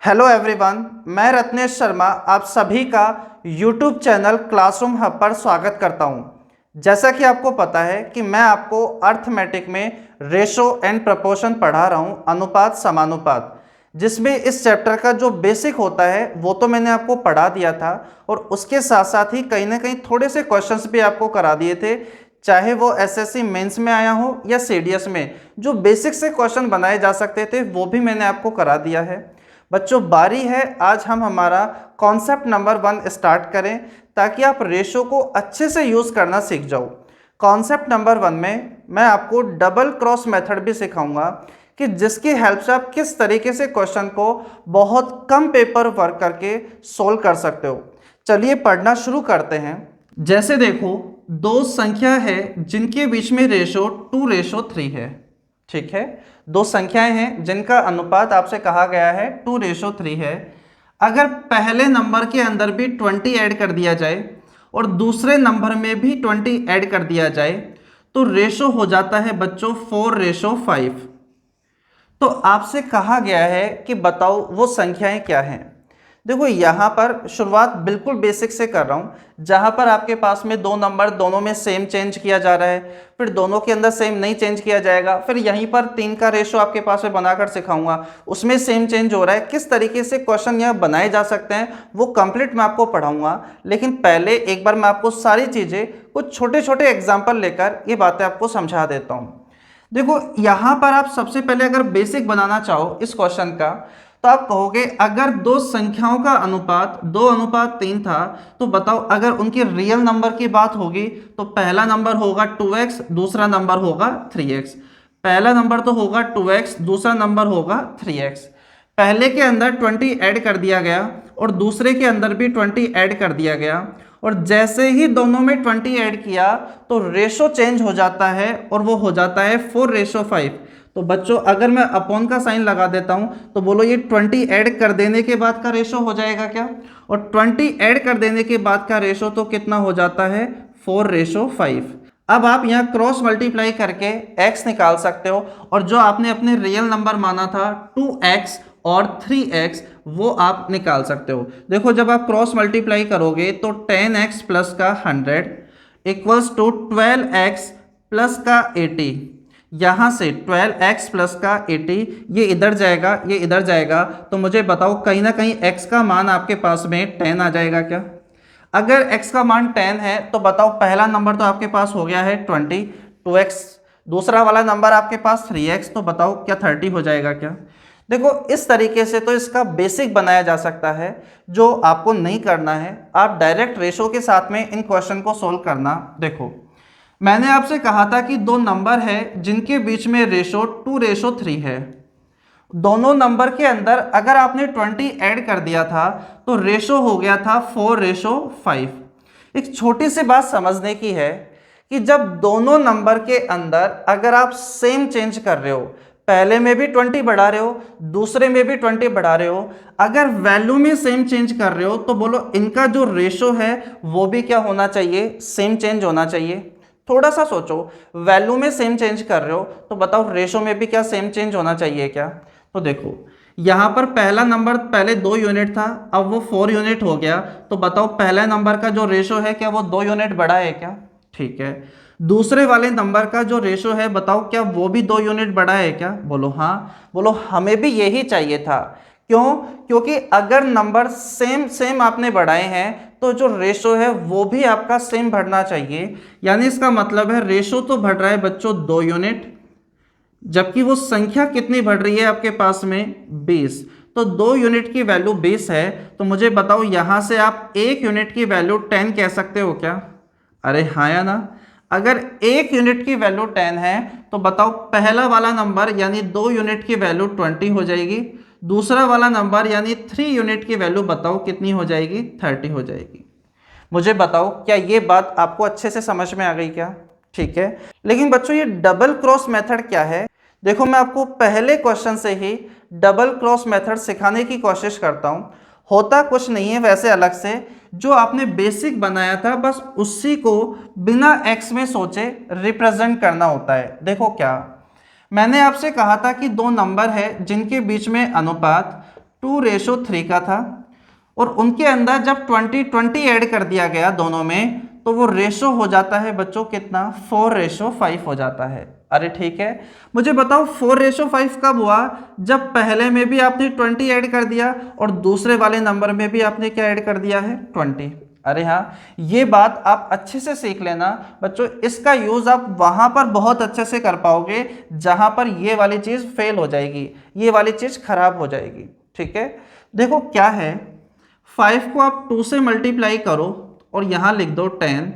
Hello everyone, मैं रत्नेश शर्मा आप सभी का यूट्यूब चैनल क्लासरूम हब पर स्वागत करता हूं। जैसा कि आपको पता है कि मैं आपको अर्थमेटिक में रेशो एंड प्रपोर्शन पढ़ा रहा हूं, अनुपात समानुपात, जिसमें इस चैप्टर का जो बेसिक होता है वो तो मैंने आपको पढ़ा दिया था और उसके साथ साथ ही कहीं ना कहीं थोड़े से क्वेश्चंस भी आपको करा दिए थे, चाहे वो एसएससी मेंस में आया हो या सीडीएस में। जो बेसिक से क्वेश्चन बनाए जा सकते थे वो भी मैंने आपको करा दिया है। बच्चों, बारी है आज हम हमारा कॉन्सेप्ट नंबर 1 स्टार्ट करें ताकि आप रेशो को अच्छे से यूज़ करना सीख जाओ। कॉन्सेप्ट नंबर 1 में मैं आपको डबल क्रॉस मेथड भी सिखाऊंगा कि जिसकी हेल्प से आप किस तरीके से क्वेश्चन को बहुत कम पेपर वर्क करके सोल्व कर सकते हो। चलिए पढ़ना शुरू करते हैं। जैसे देखो, दो संख्या है जिनके बीच में रेशो 2:3 है। ठीक है, दो संख्याएं हैं जिनका अनुपात आपसे कहा गया है 2:3 है। अगर पहले नंबर के अंदर भी 20 ऐड कर दिया जाए और दूसरे नंबर में भी 20 ऐड कर दिया जाए तो रेशो हो जाता है बच्चों 4:5। तो आपसे कहा गया है कि बताओ वो संख्याएं क्या हैं। देखो, यहाँ पर शुरुआत बिल्कुल बेसिक से कर रहा हूँ, जहाँ पर आपके पास में दो नंबर दोनों में सेम चेंज किया जा रहा है, फिर दोनों के अंदर सेम नहीं चेंज किया जाएगा, फिर यहीं पर 3 का रेशो आपके पास में बनाकर सिखाऊंगा, उसमें सेम चेंज हो रहा है। किस तरीके से क्वेश्चन यहाँ बनाए जा सकते हैं वो कंप्लीट मैं आपको पढ़ाऊंगा। लेकिन पहले एक बार मैं आपको सारी चीज़ें कुछ छोटे छोटे एग्जाम्पल लेकर ये बातें आपको समझा देता हूँ। देखो, यहाँ पर आप सबसे पहले अगर बेसिक बनाना चाहो इस क्वेश्चन का तो आप कहोगे अगर दो संख्याओं का अनुपात 2:3 था तो बताओ अगर उनके रियल नंबर की बात होगी तो पहला नंबर होगा 2x, दूसरा नंबर होगा 3x। पहला नंबर तो होगा 2x, दूसरा नंबर होगा 3x। पहले के अंदर 20 ऐड कर दिया गया और दूसरे के अंदर भी 20 ऐड कर दिया गया, और जैसे ही दोनों में 20 ऐड किया तो रेशो चेंज हो जाता है और वो हो जाता है 4:5। तो बच्चों, अगर मैं अपॉन का साइन लगा देता हूं तो बोलो ये 20 ऐड कर देने के बाद का रेशो हो जाएगा क्या? और 20 ऐड कर देने के बाद का रेशो तो कितना हो जाता है? 4:5। अब आप यहाँ क्रॉस मल्टीप्लाई करके x निकाल सकते हो और जो आपने अपने रियल नंबर माना था 2x और 3x वो आप निकाल सकते हो। देखो, जब आप क्रॉस मल्टीप्लाई करोगे तो 10x प्लस का 100 इक्वल्स टू 12x प्लस का 80। यहाँ से 12x प्लस का 80 ये इधर जाएगा, ये इधर जाएगा, तो मुझे बताओ कहीं ना कहीं x का मान आपके पास में 10 आ जाएगा क्या? अगर x का मान 10 है तो बताओ पहला नंबर तो आपके पास हो गया है 20, 2x, दूसरा वाला नंबर आपके पास 3x, तो बताओ क्या 30 हो जाएगा क्या? देखो, इस तरीके से तो इसका बेसिक बनाया जा सकता है। जो आपको नहीं करना है, आप डायरेक्ट रेशो के साथ में इन क्वेश्चन को सोल्व करना। देखो, मैंने आपसे कहा था कि दो नंबर है जिनके बीच में रेशो 2:3 है। दोनों नंबर के अंदर अगर आपने 20 ऐड कर दिया था तो रेशो हो गया था 4:5। एक छोटी सी बात समझने की है कि जब दोनों नंबर के अंदर अगर आप सेम चेंज कर रहे हो, पहले में भी 20 बढ़ा रहे हो, दूसरे में भी 20 बढ़ा रहे हो, अगर वैल्यू में सेम चेंज कर रहे हो तो बोलो इनका जो रेशो है वो भी क्या होना चाहिए? सेम चेंज होना चाहिए। थोड़ा सा सोचो, वैल्यू में सेम चेंज कर रहे हो तो बताओ रेशो में भी क्या सेम चेंज होना चाहिए क्या? तो देखो, यहाँ पर पहला नंबर पहले 2 यूनिट था, अब वो 4 यूनिट हो गया, तो बताओ पहला नंबर का जो रेशो है क्या वो 2 यूनिट बढ़ा है क्या? ठीक है। दूसरे वाले नंबर का जो रेशो है बताओ क्या वो भी 2 यूनिट बढ़ा है क्या? बोलो हाँ। बोलो हमें भी यही चाहिए था। क्यों? क्योंकि अगर नंबर सेम सेम आपने बढ़ाए हैं तो जो रेशो है वो भी आपका सेम बढ़ना चाहिए। यानी इसका मतलब है रेशो तो बढ़ रहा है बच्चों 2 यूनिट, जबकि वो संख्या कितनी बढ़ रही है आपके पास में? 20। तो 2 यूनिट की वैल्यू 20 है, तो मुझे बताओ यहाँ से आप 1 यूनिट की वैल्यू 10 कह सकते हो क्या? अरे हाँ या ना? अगर 1 यूनिट की वैल्यू 10 है तो बताओ पहला वाला नंबर यानी 2 यूनिट की वैल्यू 20 हो जाएगी, दूसरा वाला नंबर यानी 3 यूनिट की वैल्यू बताओ कितनी हो जाएगी? 30 हो जाएगी। मुझे बताओ क्या ये बात आपको अच्छे से समझ में आ गई क्या? ठीक है। लेकिन बच्चों, ये डबल क्रॉस मेथड क्या है? देखो, मैं आपको पहले क्वेश्चन से ही डबल क्रॉस मेथड सिखाने की कोशिश करता हूँ। होता कुछ नहीं है वैसे अलग से, जो आपने बेसिक बनाया था बस उसी को बिना एक्स में सोचे रिप्रेजेंट करना होता है। देखो, क्या मैंने आपसे कहा था कि दो नंबर है जिनके बीच में अनुपात 2:3 का था और उनके अंदर जब 20 ऐड कर दिया गया दोनों में तो वो रेशो हो जाता है बच्चों कितना 4:5 हो जाता है। अरे ठीक है, मुझे बताओ 4:5 कब हुआ? जब पहले में भी आपने 20 ऐड कर दिया और दूसरे वाले नंबर में भी आपने क्या ऐड कर दिया है 20। अरे हाँ, ये बात आप अच्छे से सीख लेना बच्चों, इसका यूज़ आप वहाँ पर बहुत अच्छे से कर पाओगे जहाँ पर ये वाली चीज़ फेल हो जाएगी, ये वाली चीज़ खराब हो जाएगी। ठीक है, देखो क्या है, 5 को आप 2 से मल्टीप्लाई करो और यहाँ लिख दो 10,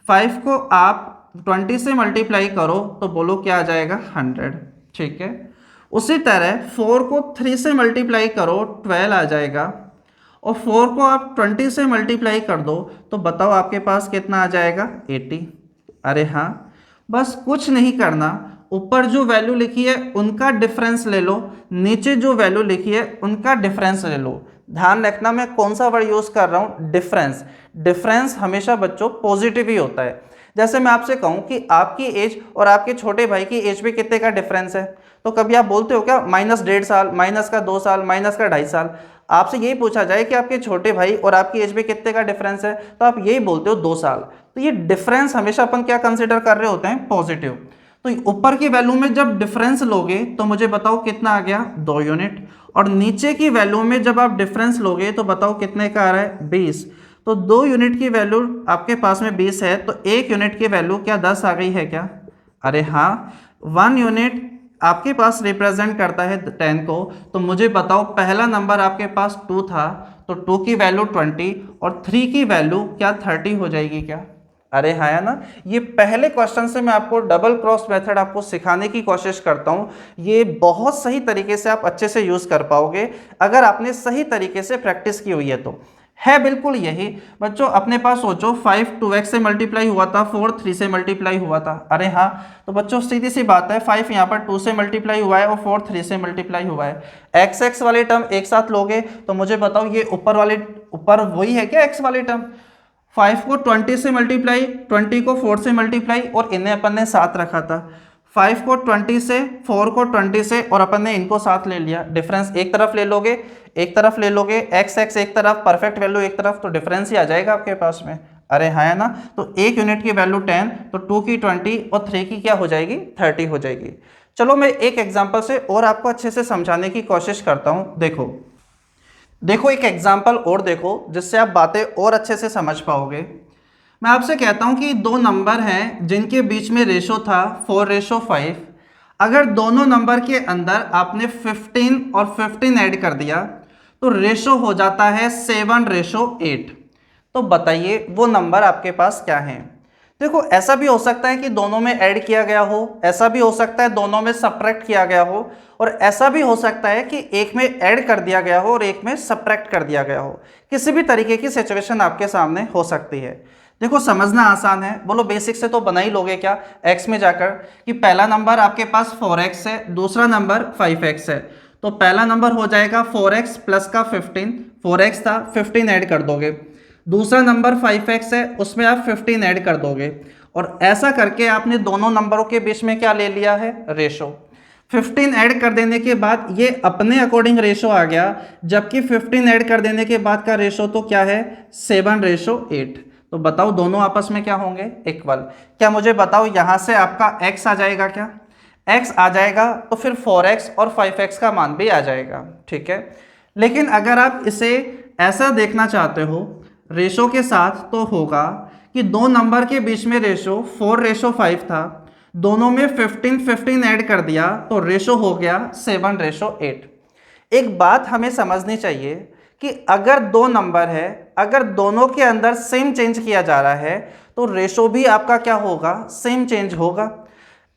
5 को आप 20 से मल्टीप्लाई करो तो बोलो क्या आ जाएगा 100। ठीक है, उसी तरह 4 को 3 से मल्टीप्लाई करो 12 आ जाएगा और 4 को आप 20 से मल्टीप्लाई कर दो तो बताओ आपके पास कितना आ जाएगा 80। अरे हाँ, बस कुछ नहीं करना, ऊपर जो वैल्यू लिखी है उनका डिफरेंस ले लो, नीचे जो वैल्यू लिखी है उनका डिफरेंस ले लो। ध्यान रखना मैं कौन सा वर्ड यूज़ कर रहा हूँ, डिफरेंस। डिफरेंस हमेशा बच्चों पॉजिटिव ही होता है। जैसे मैं आपसे कहूँ कि आपकी एज और आपके छोटे भाई की एज में कितने का डिफरेंस है, तो कभी आप बोलते हो क्या -1.5 साल, माइनस का 2 साल, माइनस का 2.5 साल। आपसे यही पूछा जाए कि आपके छोटे भाई और आपकी एज में कितने का डिफरेंस है, तो आप यही बोलते हो 2 साल। तो ये डिफरेंस हमेशा अपन क्या कंसिडर कर रहे होते हैं, पॉजिटिव। तो ऊपर की वैल्यू में जब डिफरेंस लोगे तो मुझे बताओ कितना आ गया 2 यूनिट, और नीचे की वैल्यू में जब आप डिफरेंस लोगे तो बताओ कितने का आ रहा है 20। तो 2 यूनिट की वैल्यू आपके पास में 20 है तो 1 यूनिट की वैल्यू क्या 10 आ गई है क्या? अरे हाँ, 1 यूनिट आपके पास रिप्रेजेंट करता है 10 को। तो मुझे बताओ पहला नंबर आपके पास 2 था तो 2 की वैल्यू 20 और 3 की वैल्यू क्या 30 हो जाएगी क्या? अरे हाँ है ना, ये पहले क्वेश्चन से मैं आपको डबल क्रॉस मेथड आपको सिखाने की कोशिश करता हूँ। ये बहुत सही तरीके से आप अच्छे से यूज़ कर पाओगे अगर आपने सही तरीके से प्रैक्टिस की हुई है तो। है बिल्कुल यही बच्चों, अपने पास सोचो 5 2x से मल्टीप्लाई हुआ था, 4 3 से मल्टीप्लाई हुआ था। अरे हाँ, तो बच्चों सीधी सी बात है, 5 यहाँ पर 2 से मल्टीप्लाई हुआ है और 4 3 से मल्टीप्लाई हुआ है। x वाले टर्म एक साथ लोगे तो मुझे बताओ ये ऊपर वही है क्या x वाले टर्म? 5 को 20 से मल्टीप्लाई, 20 को 4 से मल्टीप्लाई और इन्हें अपन ने साथ रखा था। 5 को 20 से, 4 को 20 से और अपन ने इनको साथ ले लिया। डिफरेंस एक तरफ ले लोगे, एक तरफ ले लोगे, एक्स एक तरफ, परफेक्ट वैल्यू एक तरफ, तो डिफरेंस ही आ जाएगा आपके पास में। अरे हाँ है ना, तो 1 यूनिट की वैल्यू 10, तो 2 की 20 और 3 की क्या हो जाएगी 30 हो जाएगी। चलो मैं एक एग्जाम्पल से और आपको अच्छे से समझाने की कोशिश करता हूँ। देखो एक एग्जाम्पल और देखो जिससे आप बातें और अच्छे से समझ पाओगे। मैं आपसे कहता हूं कि 2 नंबर हैं जिनके बीच में रेशो था 4:5। अगर दोनों नंबर के अंदर आपने 15 और 15 ऐड कर दिया तो रेशो हो जाता है 7:8। तो बताइए वो नंबर आपके पास क्या है? देखो ऐसा भी हो सकता है कि दोनों में ऐड किया गया हो, ऐसा भी हो सकता है दोनों में सब्ट्रैक्ट किया गया हो, और ऐसा भी हो सकता है कि एक में ऐड कर दिया गया हो और एक में सब्ट्रैक्ट कर दिया गया हो। किसी भी तरीके की सिचुएशन आपके सामने हो सकती है। देखो समझना आसान है, बोलो बेसिक से तो बना ही लोगे क्या x में जाकर, कि पहला नंबर आपके पास 4x है, दूसरा नंबर 5x है। तो पहला नंबर हो जाएगा 4x प्लस का 15, 4x था 15 ऐड कर दोगे। दूसरा नंबर 5x है, उसमें आप 15 ऐड कर दोगे, और ऐसा करके आपने दोनों नंबरों के बीच में क्या ले लिया है रेशो। 15 ऐड कर देने के बाद ये अपने अकॉर्डिंग रेशो आ गया, जबकि 15 ऐड कर देने के बाद का रेशो तो क्या है 7:8। तो बताओ दोनों आपस में क्या होंगे इक्वल। क्या मुझे बताओ यहाँ से आपका x आ जाएगा क्या? x आ जाएगा तो फिर 4x और 5x का मान भी आ जाएगा। ठीक है, लेकिन अगर आप इसे ऐसा देखना चाहते हो रेशो के साथ तो होगा कि 2 नंबर के बीच में रेशो 4:5 था, दोनों में 15 ऐड कर दिया तो रेशो हो गया 7:8। एक बात हमें समझनी चाहिए कि अगर 2 नंबर है, अगर दोनों के अंदर सेम चेंज किया जा रहा है तो रेशो भी आपका क्या होगा सेम चेंज होगा।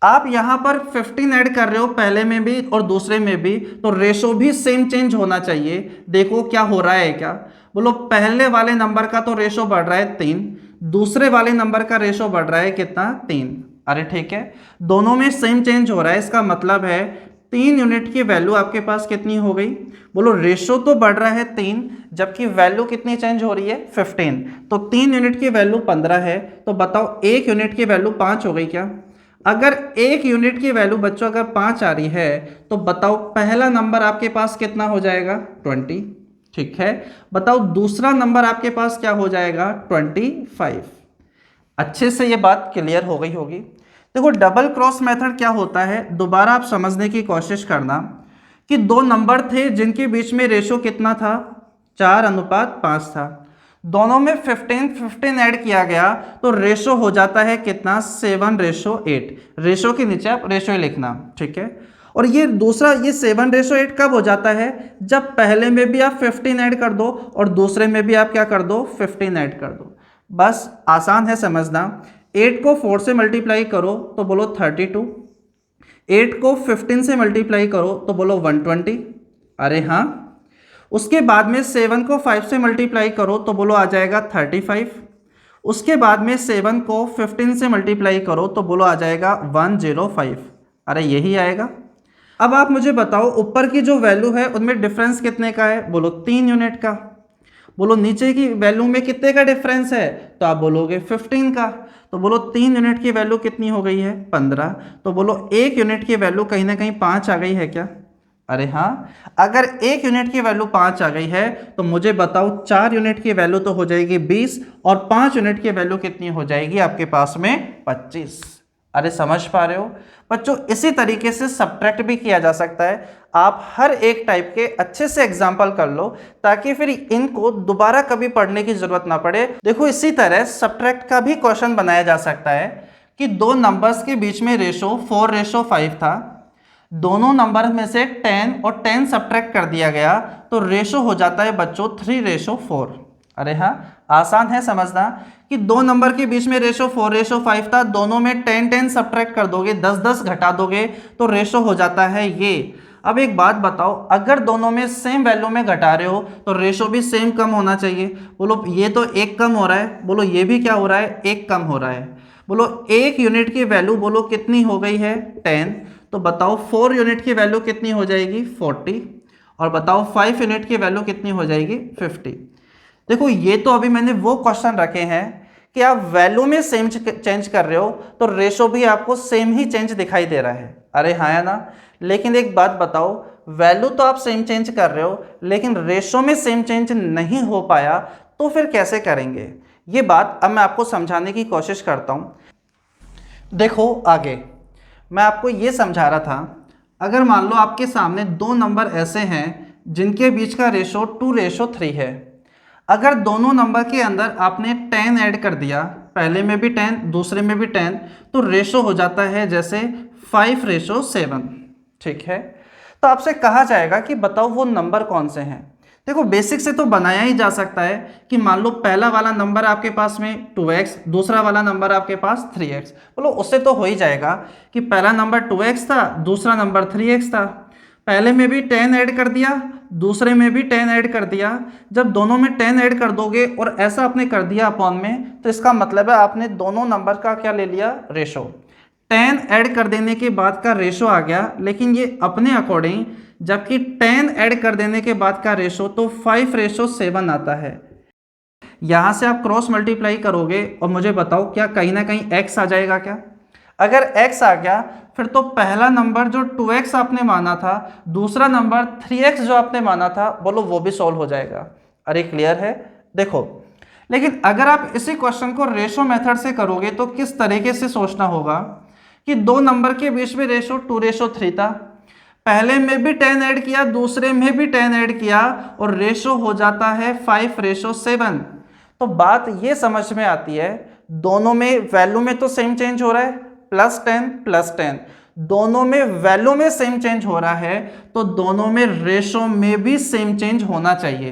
आप यहाँ पर 15 ऐड कर रहे हो पहले में भी और दूसरे में भी, तो रेशो भी सेम चेंज होना चाहिए। देखो क्या हो रहा है क्या, बोलो पहले वाले नंबर का तो रेशो बढ़ रहा है 3, दूसरे वाले नंबर का रेशो बढ़ रहा है कितना 3। अरे ठीक है, दोनों में सेम चेंज हो रहा है, इसका मतलब है 3 यूनिट की वैल्यू आपके पास कितनी हो गई। बोलो रेशो तो बढ़ रहा है 3, जबकि वैल्यू कितनी चेंज हो रही है 15। तो 3 यूनिट की वैल्यू 15 है, तो बताओ 1 यूनिट की वैल्यू 5 हो गई क्या? अगर एक यूनिट की वैल्यू बच्चों अगर 5 आ रही है तो बताओ पहला नंबर आपके पास कितना हो जाएगा 20। ठीक है, बताओ दूसरा नंबर आपके पास क्या हो जाएगा 25। अच्छे से ये बात क्लियर हो गई होगी। देखो डबल क्रॉस मेथड क्या होता है, दोबारा आप समझने की कोशिश करना कि दो नंबर थे जिनके बीच में रेशो कितना था 4:5 था, दोनों में 15 ऐड किया गया तो रेशो हो जाता है कितना 7:8। रेशो के नीचे आप रेशो ही लिखना। ठीक है, और ये दूसरा ये 7:8 कब हो जाता है, जब पहले में भी आप 15 ऐड कर दो और दूसरे में भी आप क्या कर दो 15 ऐड कर दो। बस आसान है समझना। 8 को 4 से मल्टीप्लाई करो तो बोलो 32, 8 को 15 से मल्टीप्लाई करो तो बोलो 120। अरे हाँ, उसके बाद में 7 को 5 से मल्टीप्लाई करो तो बोलो आ जाएगा 35। उसके बाद में 7 को 15 से मल्टीप्लाई करो तो बोलो आ जाएगा 105। अरे यही आएगा। अब आप मुझे बताओ ऊपर की जो वैल्यू है उनमें डिफरेंस कितने का है, बोलो 3 यूनिट का। बोलो नीचे की वैल्यू में कितने का डिफरेंस है, तो आप बोलोगे 15 का। तो बोलो 3 यूनिट की वैल्यू कितनी हो गई है 15। तो बोलो 1 यूनिट की वैल्यू कहीं ना कहीं 5 आ गई है क्या। अरे हाँ, अगर 1 यूनिट की वैल्यू 5 आ गई है तो मुझे बताओ 4 यूनिट की वैल्यू तो हो जाएगी 20 और 5 यूनिट की वैल्यू कितनी हो जाएगी आपके पास में 25। अरे समझ पा रहे हो बच्चों, इसी तरीके से सब्ट्रैक्ट भी किया जा सकता है। आप हर एक टाइप के अच्छे से एग्जाम्पल कर लो ताकि फिर इनको दोबारा कभी पढ़ने की जरूरत ना पड़े। देखो इसी तरह सब्ट्रैक्ट का भी क्वेश्चन बनाया जा सकता है कि दो नंबर्स के बीच में रेशो 4:5 था, दोनों नंबर में से 10 और 10 सब्ट्रैक्ट कर दिया गया तो रेशो हो जाता है बच्चों 3:4। अरे हाँ, आसान है समझना कि दो नंबर के बीच में रेशो 4:5 था, दोनों में 10 सब्ट्रैक्ट कर दोगे, 10 घटा दोगे तो रेशो हो जाता है ये। अब एक बात बताओ, अगर दोनों में सेम वैल्यू में घटा रहे हो तो रेशो भी सेम कम होना चाहिए। बोलो ये तो 1 कम हो रहा है, बोलो ये भी क्या हो रहा है 1 कम हो रहा है। बोलो 1 यूनिट की वैल्यू बोलो कितनी हो गई है 10, तो बताओ 4 यूनिट की वैल्यू कितनी हो जाएगी 40 और बताओ 5 यूनिट की वैल्यू कितनी हो जाएगी 50। देखो ये तो अभी मैंने वो क्वेश्चन रखे हैं कि आप वैल्यू में सेम चेंज कर रहे हो तो रेशो भी आपको सेम ही चेंज दिखाई दे रहा है। अरे हाँ या ना, लेकिन एक बात बताओ, वैल्यू तो आप सेम चेंज कर रहे हो लेकिन रेशो में सेम चेंज नहीं हो पाया तो फिर कैसे करेंगे, ये बात अब मैं आपको समझाने की कोशिश करता हूँ। देखो आगे मैं आपको ये समझा रहा था, अगर मान लो आपके सामने दो नंबर ऐसे हैं जिनके बीच का रेशो 2:3 है। अगर दोनों नंबर के अंदर आपने 10 ऐड कर दिया, पहले में भी 10 दूसरे में भी 10, तो रेशो हो जाता है जैसे 5:7। ठीक है, तो आपसे कहा जाएगा कि बताओ वो नंबर कौन से हैं। देखो बेसिक से तो बनाया ही जा सकता है कि मान लो पहला वाला नंबर आपके पास में 2x, दूसरा वाला नंबर आपके पास 3x। बोलो उससे तो हो ही जाएगा कि पहला नंबर 2x था, दूसरा नंबर 3x था, पहले में भी 10 ऐड कर दिया, दूसरे में भी 10 ऐड कर दिया। जब दोनों में 10 ऐड कर दोगे और ऐसा आपने कर दिया अपॉन में, तो इसका मतलब है आपने दोनों नंबर का क्या ले लिया रेशो। 10 ऐड कर देने के बाद का रेशो आ गया, लेकिन ये अपने अकॉर्डिंग, जबकि 10 ऐड कर देने के बाद का रेशो तो 5:7 आता है। यहां से आप क्रॉस मल्टीप्लाई करोगे और मुझे बताओ क्या कहीं ना कहीं x आ जाएगा क्या। अगर x आ गया फिर तो पहला नंबर जो 2x आपने माना था, दूसरा नंबर 3x जो आपने माना था, बोलो वो भी सॉल्व हो जाएगा। अरे क्लियर है। देखो लेकिन अगर आप इसी क्वेश्चन को रेशो मेथड से करोगे तो किस तरीके से सोचना होगा कि दो नंबर के बीच में रेशो 2:3 था, पहले में भी 10 ऐड किया, दूसरे में भी 10 ऐड किया और रेशो हो जाता है 5:7। तो बात ये समझ में आती है, दोनों में वैल्यू में तो सेम चेंज हो रहा है, +10 दोनों में वैल्यू में सेम चेंज हो रहा है तो दोनों में रेशो में भी सेम चेंज होना चाहिए।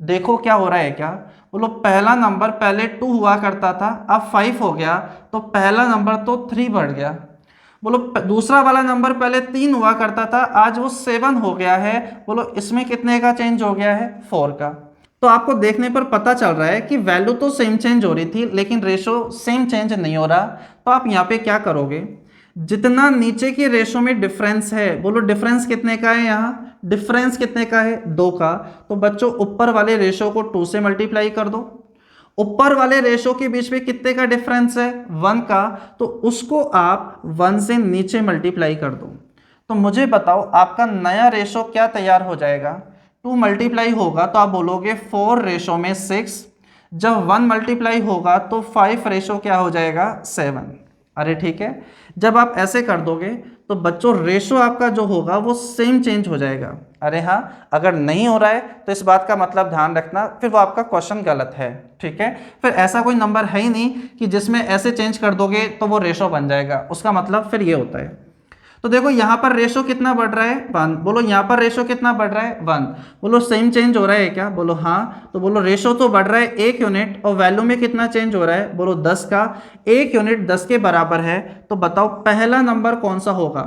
देखो क्या हो रहा है क्या, बोलो पहला नंबर पहले 2 हुआ करता था, अब 5 हो गया तो पहला नंबर तो 3 बढ़ गया। बोलो दूसरा वाला नंबर पहले 3 हुआ करता था, आज वो 7 हो गया है, बोलो इसमें कितने का चेंज हो गया है 4 का। तो आपको देखने पर पता चल रहा है कि वैल्यू तो सेम चेंज हो रही थी लेकिन रेशो सेम चेंज नहीं हो रहा। तो आप यहाँ पे क्या करोगे, जितना नीचे की रेशो में डिफरेंस है, बोलो डिफरेंस कितने का है, यहाँ डिफरेंस कितने का है 2 का, तो बच्चों ऊपर वाले रेशो को 2 से मल्टीप्लाई कर दो ऊपर वाले रेशो के बीच में कितने का डिफरेंस है, 1 का, तो उसको आप 1 से नीचे मल्टीप्लाई कर दो। तो मुझे बताओ आपका नया रेशो क्या तैयार हो जाएगा। 2 मल्टीप्लाई होगा तो आप बोलोगे 4 रेशो में 6, जब 1 मल्टीप्लाई होगा तो 5 रेशो क्या हो जाएगा, 7। अरे ठीक है, जब आप ऐसे कर दोगे तो बच्चों रेशो आपका जो होगा वो सेम चेंज हो जाएगा। अरे हाँ, अगर नहीं हो रहा है तो इस बात का मतलब ध्यान रखना, फिर वो आपका क्वेश्चन गलत है। ठीक है, फिर ऐसा कोई नंबर है ही नहीं कि जिसमें ऐसे चेंज कर दोगे तो वो रेशो बन जाएगा, उसका मतलब फिर ये होता है। तो देखो यहाँ पर रेशो कितना बढ़ रहा है, 1। बोलो यहाँ पर रेशो कितना बढ़ रहा है, 1। बोलो सेम चेंज हो रहा है क्या, बोलो हाँ। तो बोलो रेशो तो बढ़ रहा है 1 यूनिट, और वैल्यू में कितना चेंज हो रहा है, बोलो 10 का। 1 यूनिट 10 के बराबर है, तो बताओ पहला नंबर कौन सा होगा।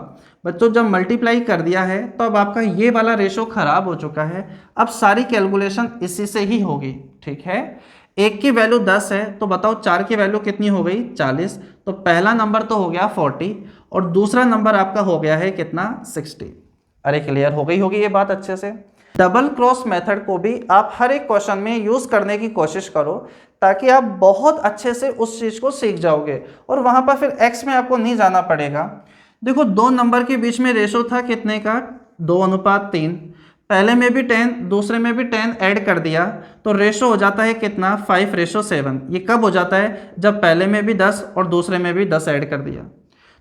बच्चों जब मल्टीप्लाई कर दिया है तो अब आपका ये वाला रेशो खराब हो चुका है, अब सारी कैलकुलेशन इसी से ही होगी। ठीक है, 1 की वैल्यू 10 है, तो बताओ 4 की वैल्यू कितनी हो गई, 40। तो पहला नंबर तो हो गया 40 और दूसरा नंबर आपका हो गया है कितना, 60। अरे क्लियर हो गई होगी ये बात अच्छे से। डबल क्रॉस मेथड को भी आप हर एक क्वेश्चन में यूज करने की कोशिश करो, ताकि आप बहुत अच्छे से उस चीज को सीख जाओगे और वहां पर फिर एक्स में आपको नहीं जाना पड़ेगा। देखो 2 नंबर के बीच में रेशो था कितने का, 2:3। पहले में भी 10, दूसरे में भी 10 ऐड कर दिया तो रेशो हो जाता है कितना, 5:7। ये कब हो जाता है, जब पहले में भी 10 और दूसरे में भी 10 ऐड कर दिया।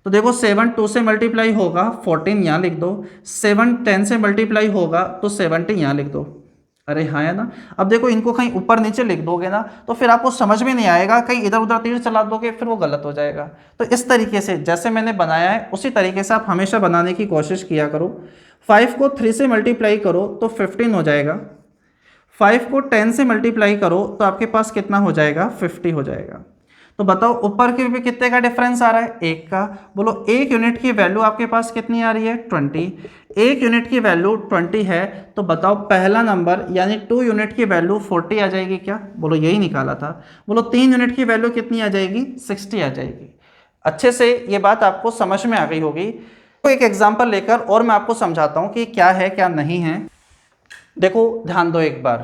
तो देखो 7 2 से मल्टीप्लाई होगा, 14 यहाँ लिख दो। 7 10 से मल्टीप्लाई होगा तो 70 यहाँ लिख दो। अरे हाँ है ना। अब देखो इनको कहीं ऊपर नीचे लिख दोगे ना तो फिर आपको समझ में नहीं आएगा, कहीं इधर उधर तीर चला दोगे फिर वो गलत हो जाएगा। तो इस तरीके से जैसे मैंने बनाया है उसी तरीके से आप हमेशा बनाने की कोशिश किया करो। 5 को 3 से मल्टीप्लाई करो तो 15 हो जाएगा। 5 को 10 से मल्टीप्लाई करो तो आपके पास कितना हो जाएगा, 50 हो जाएगा। तो बताओ ऊपर के भी कितने का डिफरेंस आ रहा है, 1 का। बोलो 1 यूनिट की वैल्यू आपके पास कितनी आ रही है, 20। 1 यूनिट की वैल्यू 20 है, तो बताओ पहला नंबर यानी 2 यूनिट की वैल्यू 40 आ जाएगी क्या, बोलो यही निकाला था। बोलो 3 यूनिट की वैल्यू कितनी आ जाएगी, 60 आ जाएगी। अच्छे से ये बात आपको समझ में आ गई होगी। तो एक एग्जाम्पल लेकर और मैं आपको समझाता हूँ कि क्या है क्या नहीं है। देखो ध्यान दो एक बार,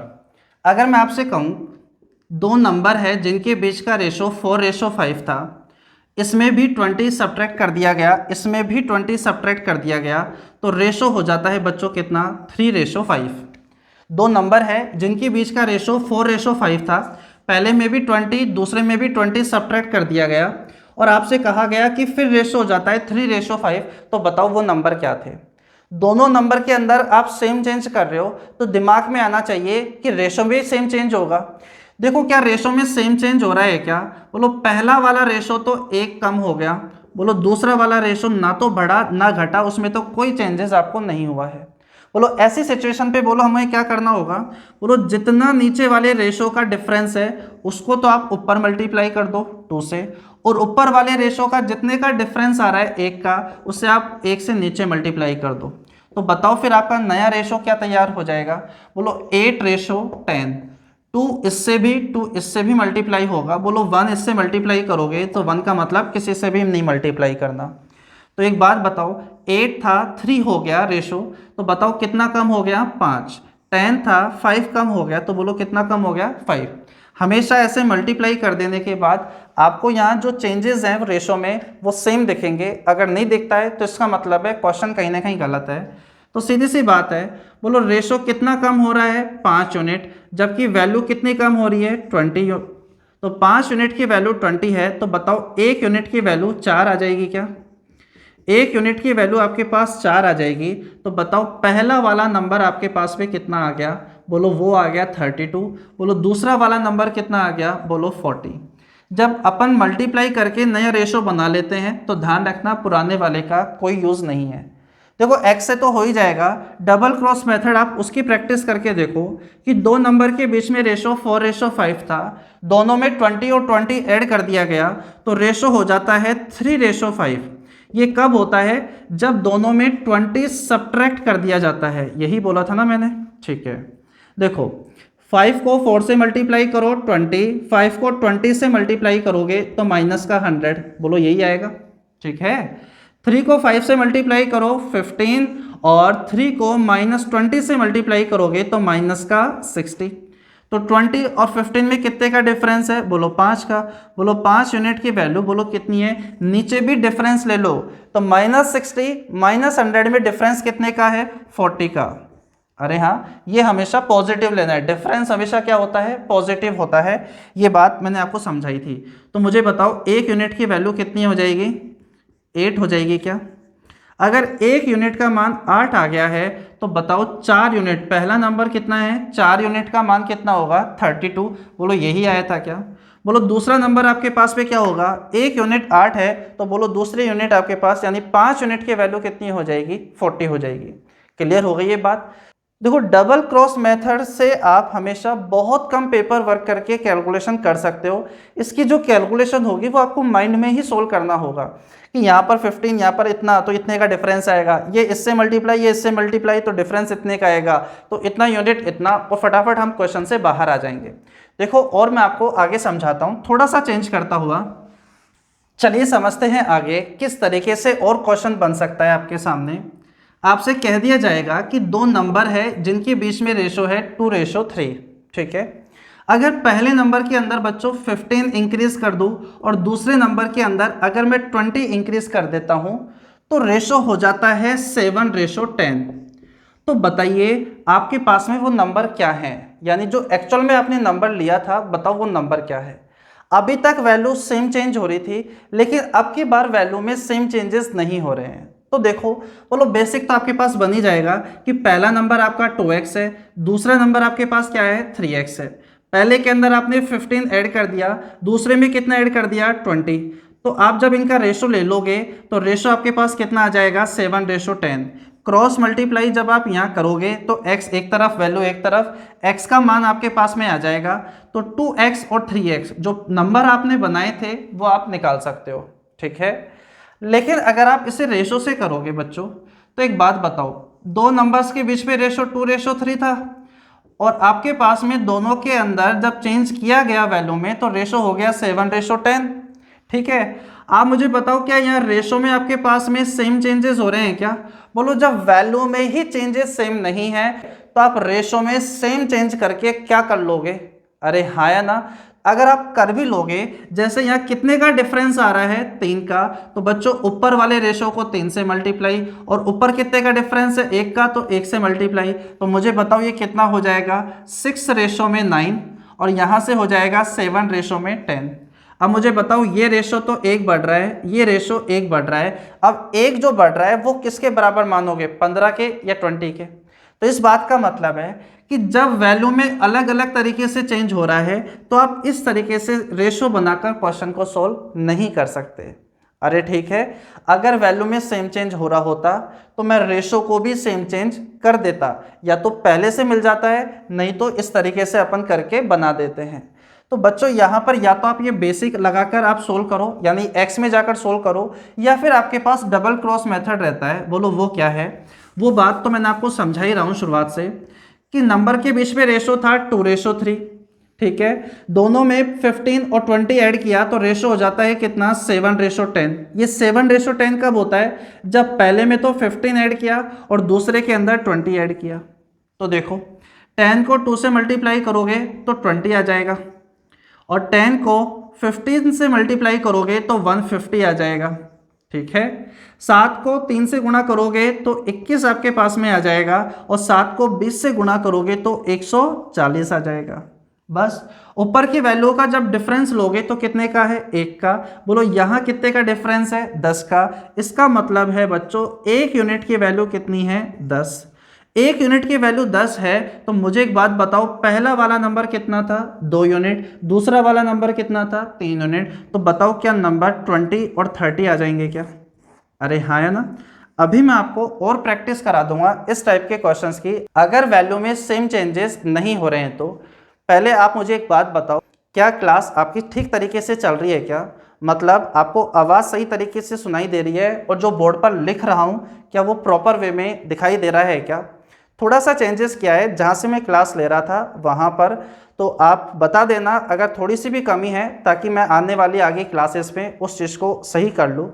अगर मैं आपसे कहूँ 2 नंबर है जिनके बीच का रेशो 4:5 था, इसमें भी 20 सब्ट्रैक्ट कर दिया गया, इसमें भी 20 सब्ट्रैक्ट कर दिया गया, तो रेशो हो जाता है बच्चों कितना, 3:5। 2 नंबर है जिनके बीच का रेशो 4:5 था, पहले में भी 20 दूसरे में भी 20 सब्ट्रैक्ट कर दिया गया और आपसे कहा गया कि फिर रेशो हो जाता है 3:5। तो बताओ वो नंबर क्या थे। दोनों नंबर के अंदर आप सेम चेंज कर रहे हो तो दिमाग में आना चाहिए कि रेशो में सेम चेंज होगा। देखो क्या रेशो में सेम चेंज हो रहा है क्या, बोलो पहला वाला रेशो तो 1 कम हो गया, बोलो दूसरा वाला रेशो ना तो बढ़ा ना घटा, उसमें तो कोई चेंजेस आपको नहीं हुआ है। बोलो ऐसी सिचुएशन पे बोलो हमें क्या करना होगा, बोलो जितना नीचे वाले रेशो का डिफरेंस है उसको तो आप ऊपर मल्टीप्लाई कर दो 2 से, और ऊपर वाले रेशो का जितने का डिफरेंस आ रहा है 1 का, उससे आप 1 से नीचे मल्टीप्लाई कर दो। तो बताओ फिर आपका नया रेशो क्या तैयार हो जाएगा, बोलो 8:10। 2 इससे भी मल्टीप्लाई होगा, बोलो 1 इससे मल्टीप्लाई करोगे तो 1 का मतलब किसी से भी नहीं मल्टीप्लाई करना। तो एक बात बताओ, 8 था 3 हो गया रेशो, तो बताओ कितना कम हो गया, 5। 10 था 5 कम हो गया, तो बोलो कितना कम हो गया, 5। हमेशा ऐसे मल्टीप्लाई कर देने के बाद आपको यहाँ जो चेंजेस हैं रेशो में वो सेम दिखेंगे। अगर नहीं दिखता है तो इसका मतलब है क्वेश्चन कहीं ना कहीं गलत है। तो सीधी सी बात है, बोलो रेशो कितना कम हो रहा है, 5 यूनिट, जबकि वैल्यू कितनी कम हो रही है, 20। तो 5 यूनिट की वैल्यू 20 है, तो बताओ 1 यूनिट की वैल्यू 4 आ जाएगी क्या, 1 यूनिट की वैल्यू आपके पास 4 आ जाएगी। तो बताओ पहला वाला नंबर आपके पास में कितना आ गया, बोलो वो आ गया 32। बोलो दूसरा वाला नंबर कितना आ गया, बोलो 40। जब अपन मल्टीप्लाई करके नया रेशो बना लेते हैं तो ध्यान रखना पुराने वाले का कोई यूज़ नहीं है। देखो x से तो हो ही जाएगा, डबल क्रॉस मेथड आप उसकी प्रैक्टिस करके देखो कि 2 नंबर के बीच में रेशो 4:5 था, दोनों में 20 और 20 ऐड कर दिया गया तो रेशो हो जाता है 3:5। ये कब होता है, जब दोनों में 20 सब्ट्रैक्ट कर दिया जाता है, यही बोला था ना मैंने। ठीक है, देखो 5 को 4 से मल्टीप्लाई करो 20, 5 को 20 से मल्टीप्लाई करोगे तो माइनस का 100, बोलो यही आएगा। ठीक है, 3 को 5 से मल्टीप्लाई करो 15, और 3 को -20 से मल्टीप्लाई करोगे तो माइनस का 60। तो 20 और 15 में कितने का डिफरेंस है? बोलो 5 का। बोलो 5 यूनिट की वैल्यू बोलो कितनी है? नीचे भी डिफरेंस ले लो, तो -60 -100 में डिफरेंस कितने का है? 40 का। अरे हाँ, ये हमेशा पॉजिटिव लेना है, डिफरेंस हमेशा क्या होता है? पॉजिटिव होता है। ये बात मैंने आपको समझाई थी। तो मुझे बताओ 1 यूनिट की वैल्यू कितनी हो जाएगी? 8 हो जाएगी क्या? अगर 1 यूनिट का मान 8 आ गया है तो बताओ 4 यूनिट, पहला नंबर कितना है? 4 यूनिट का मान कितना होगा? 32। बोलो यही आया था क्या? बोलो दूसरा नंबर आपके पास में क्या होगा? 1 यूनिट 8 है, तो बोलो दूसरी यूनिट आपके पास यानी 5 यूनिट की वैल्यू कितनी हो जाएगी? 40 हो जाएगी। क्लियर हो गई ये बात? देखो, डबल क्रॉस मेथड से आप हमेशा बहुत कम पेपर वर्क करके कैलकुलेशन कर सकते हो। इसकी जो कैलकुलेशन होगी वो आपको माइंड में ही सोल्व करना होगा कि यहाँ पर 15, यहाँ पर इतना, तो इतने का डिफरेंस आएगा, ये इससे मल्टीप्लाई, ये इससे मल्टीप्लाई, तो डिफरेंस इतने का आएगा, तो इतना यूनिट इतना, और फटाफट हम क्वेश्चन से बाहर आ जाएंगे। देखो, और मैं आपको आगे समझाता हूँ, थोड़ा सा चेंज करता हुआ। चलिए समझते हैं आगे किस तरीके से और क्वेश्चन बन सकता है आपके सामने। आपसे कह दिया जाएगा कि दो नंबर है जिनके बीच में रेशो है 2:3। ठीक है, अगर पहले नंबर के अंदर बच्चों 15 इंक्रीज कर दूं और दूसरे नंबर के अंदर अगर मैं 20 इंक्रीज कर देता हूं तो रेशो हो जाता है 7:10। तो बताइए आपके पास में वो नंबर क्या है? यानी जो एक्चुअल में आपने नंबर लिया था, बताओ वो नंबर क्या है? अभी तक वैल्यू सेम चेंज हो रही थी, लेकिन अब की बार वैल्यू में सेम चेंजेस नहीं हो रहे हैं। तो देखो, बोलो बेसिक तो आपके पास बन ही जाएगा कि पहला नंबर आपका 2x है, दूसरा नंबर आपके पास क्या है? 3x है। पहले के अंदर आपने 15 ऐड कर दिया, दूसरे में कितना ऐड कर दिया? 20। तो आप जब इनका रेशो ले लोगे तो रेशो आपके पास कितना आ जाएगा? 7:10। क्रॉस मल्टीप्लाई जब आप यहाँ करोगे तो x एक तरफ, वैल्यू एक तरफ, x का मान आपके पास में आ जाएगा। तो 2x और 3x जो नंबर आपने बनाए थे वो आप निकाल सकते हो। ठीक है, लेकिन अगर आप इसे रेशो से करोगे बच्चों, तो एक बात बताओ, दो नंबर्स के बीच में रेशो 2:3 था और आपके पास में दोनों के अंदर जब चेंज किया गया वैल्यू में तो रेशो हो गया 7:10। ठीक है, आप मुझे बताओ क्या यहाँ रेशो में आपके पास में सेम चेंजेस हो रहे हैं क्या? बोलो जब वैल्यू में ही चेंजेस सेम नहीं है तो आप रेशो में सेम चेंज करके क्या कर लोगे? अरे हाँ या ना? अगर आप कर भी लोगे, जैसे यहाँ कितने का डिफरेंस आ रहा है? 3 का, तो बच्चों ऊपर वाले रेशो को 3 से मल्टीप्लाई, और ऊपर कितने का डिफरेंस है? 1 का, तो 1 से मल्टीप्लाई। तो मुझे बताओ ये कितना हो जाएगा? 6:9, और यहाँ से हो जाएगा 7:10। अब मुझे बताओ ये रेशो तो 1 बढ़ रहा है, ये रेशो 1 बढ़ रहा है। अब 1 जो बढ़ रहा है वो किसके बराबर मानोगे? 15 के या 20 के? तो इस बात का मतलब है कि जब वैल्यू में अलग अलग तरीके से चेंज हो रहा है तो आप इस तरीके से रेशो बनाकर क्वेश्चन को सॉल्व नहीं कर सकते। अरे ठीक है, अगर वैल्यू में सेम चेंज हो रहा होता तो मैं रेशो को भी सेम चेंज कर देता, या तो पहले से मिल जाता है, नहीं तो इस तरीके से अपन करके बना देते हैं। तो बच्चों यहाँ पर या तो आप ये बेसिक लगाकर आप सोल्व करो, यानी x में जाकर सोल्व करो, या फिर आपके पास डबल क्रॉस मेथड रहता है। बोलो वो क्या है? वो बात तो मैंने आपको समझा ही रहा हूँ शुरुआत से कि नंबर के बीच में रेशो था 2:3। ठीक है, दोनों में 15 और 20 ऐड किया तो रेशो हो जाता है कितना? 7:10। ये 7:10 कब होता है? जब पहले में तो 15 ऐड किया और दूसरे के अंदर 20 ऐड किया। तो देखो 10 को 2 से मल्टीप्लाई करोगे तो 20 आ जाएगा, और 10 को 15 से मल्टीप्लाई करोगे तो 150 आ जाएगा। ठीक है, 7 को 3 से गुणा करोगे तो 21 आपके पास में आ जाएगा, और 7 को 20 से गुणा करोगे तो 140 आ जाएगा। बस ऊपर की वैल्यू का जब डिफरेंस लोगे तो कितने का है? 1 का। बोलो यहाँ कितने का डिफरेंस है? 10 का। इसका मतलब है बच्चों 1 यूनिट की वैल्यू कितनी है? 10। 1 यूनिट की वैल्यू 10 है, तो मुझे एक बात बताओ, पहला वाला नंबर कितना था? 2 यूनिट। दूसरा वाला नंबर कितना था? 3 यूनिट। तो बताओ क्या नंबर 20 और 30 आ जाएंगे क्या? अरे हाँ या ना? अभी मैं आपको और प्रैक्टिस करा दूंगा इस टाइप के क्वेश्चंस की। अगर वैल्यू में सेम चेंजेस नहीं हो रहे हैं तो पहले आप मुझे एक बात बताओ, क्या क्लास आपकी ठीक तरीके से चल रही है क्या? मतलब आपको आवाज़ सही तरीके से सुनाई दे रही है, और जो बोर्ड पर लिख रहा हूँ क्या वो प्रॉपर वे में दिखाई दे रहा है क्या? थोड़ा सा चेंजेस किया है, जहाँ से मैं क्लास ले रहा था वहाँ पर, तो आप बता देना अगर थोड़ी सी भी कमी है, ताकि मैं आने वाली आगे क्लासेस में उस चीज़ को सही कर लूँ।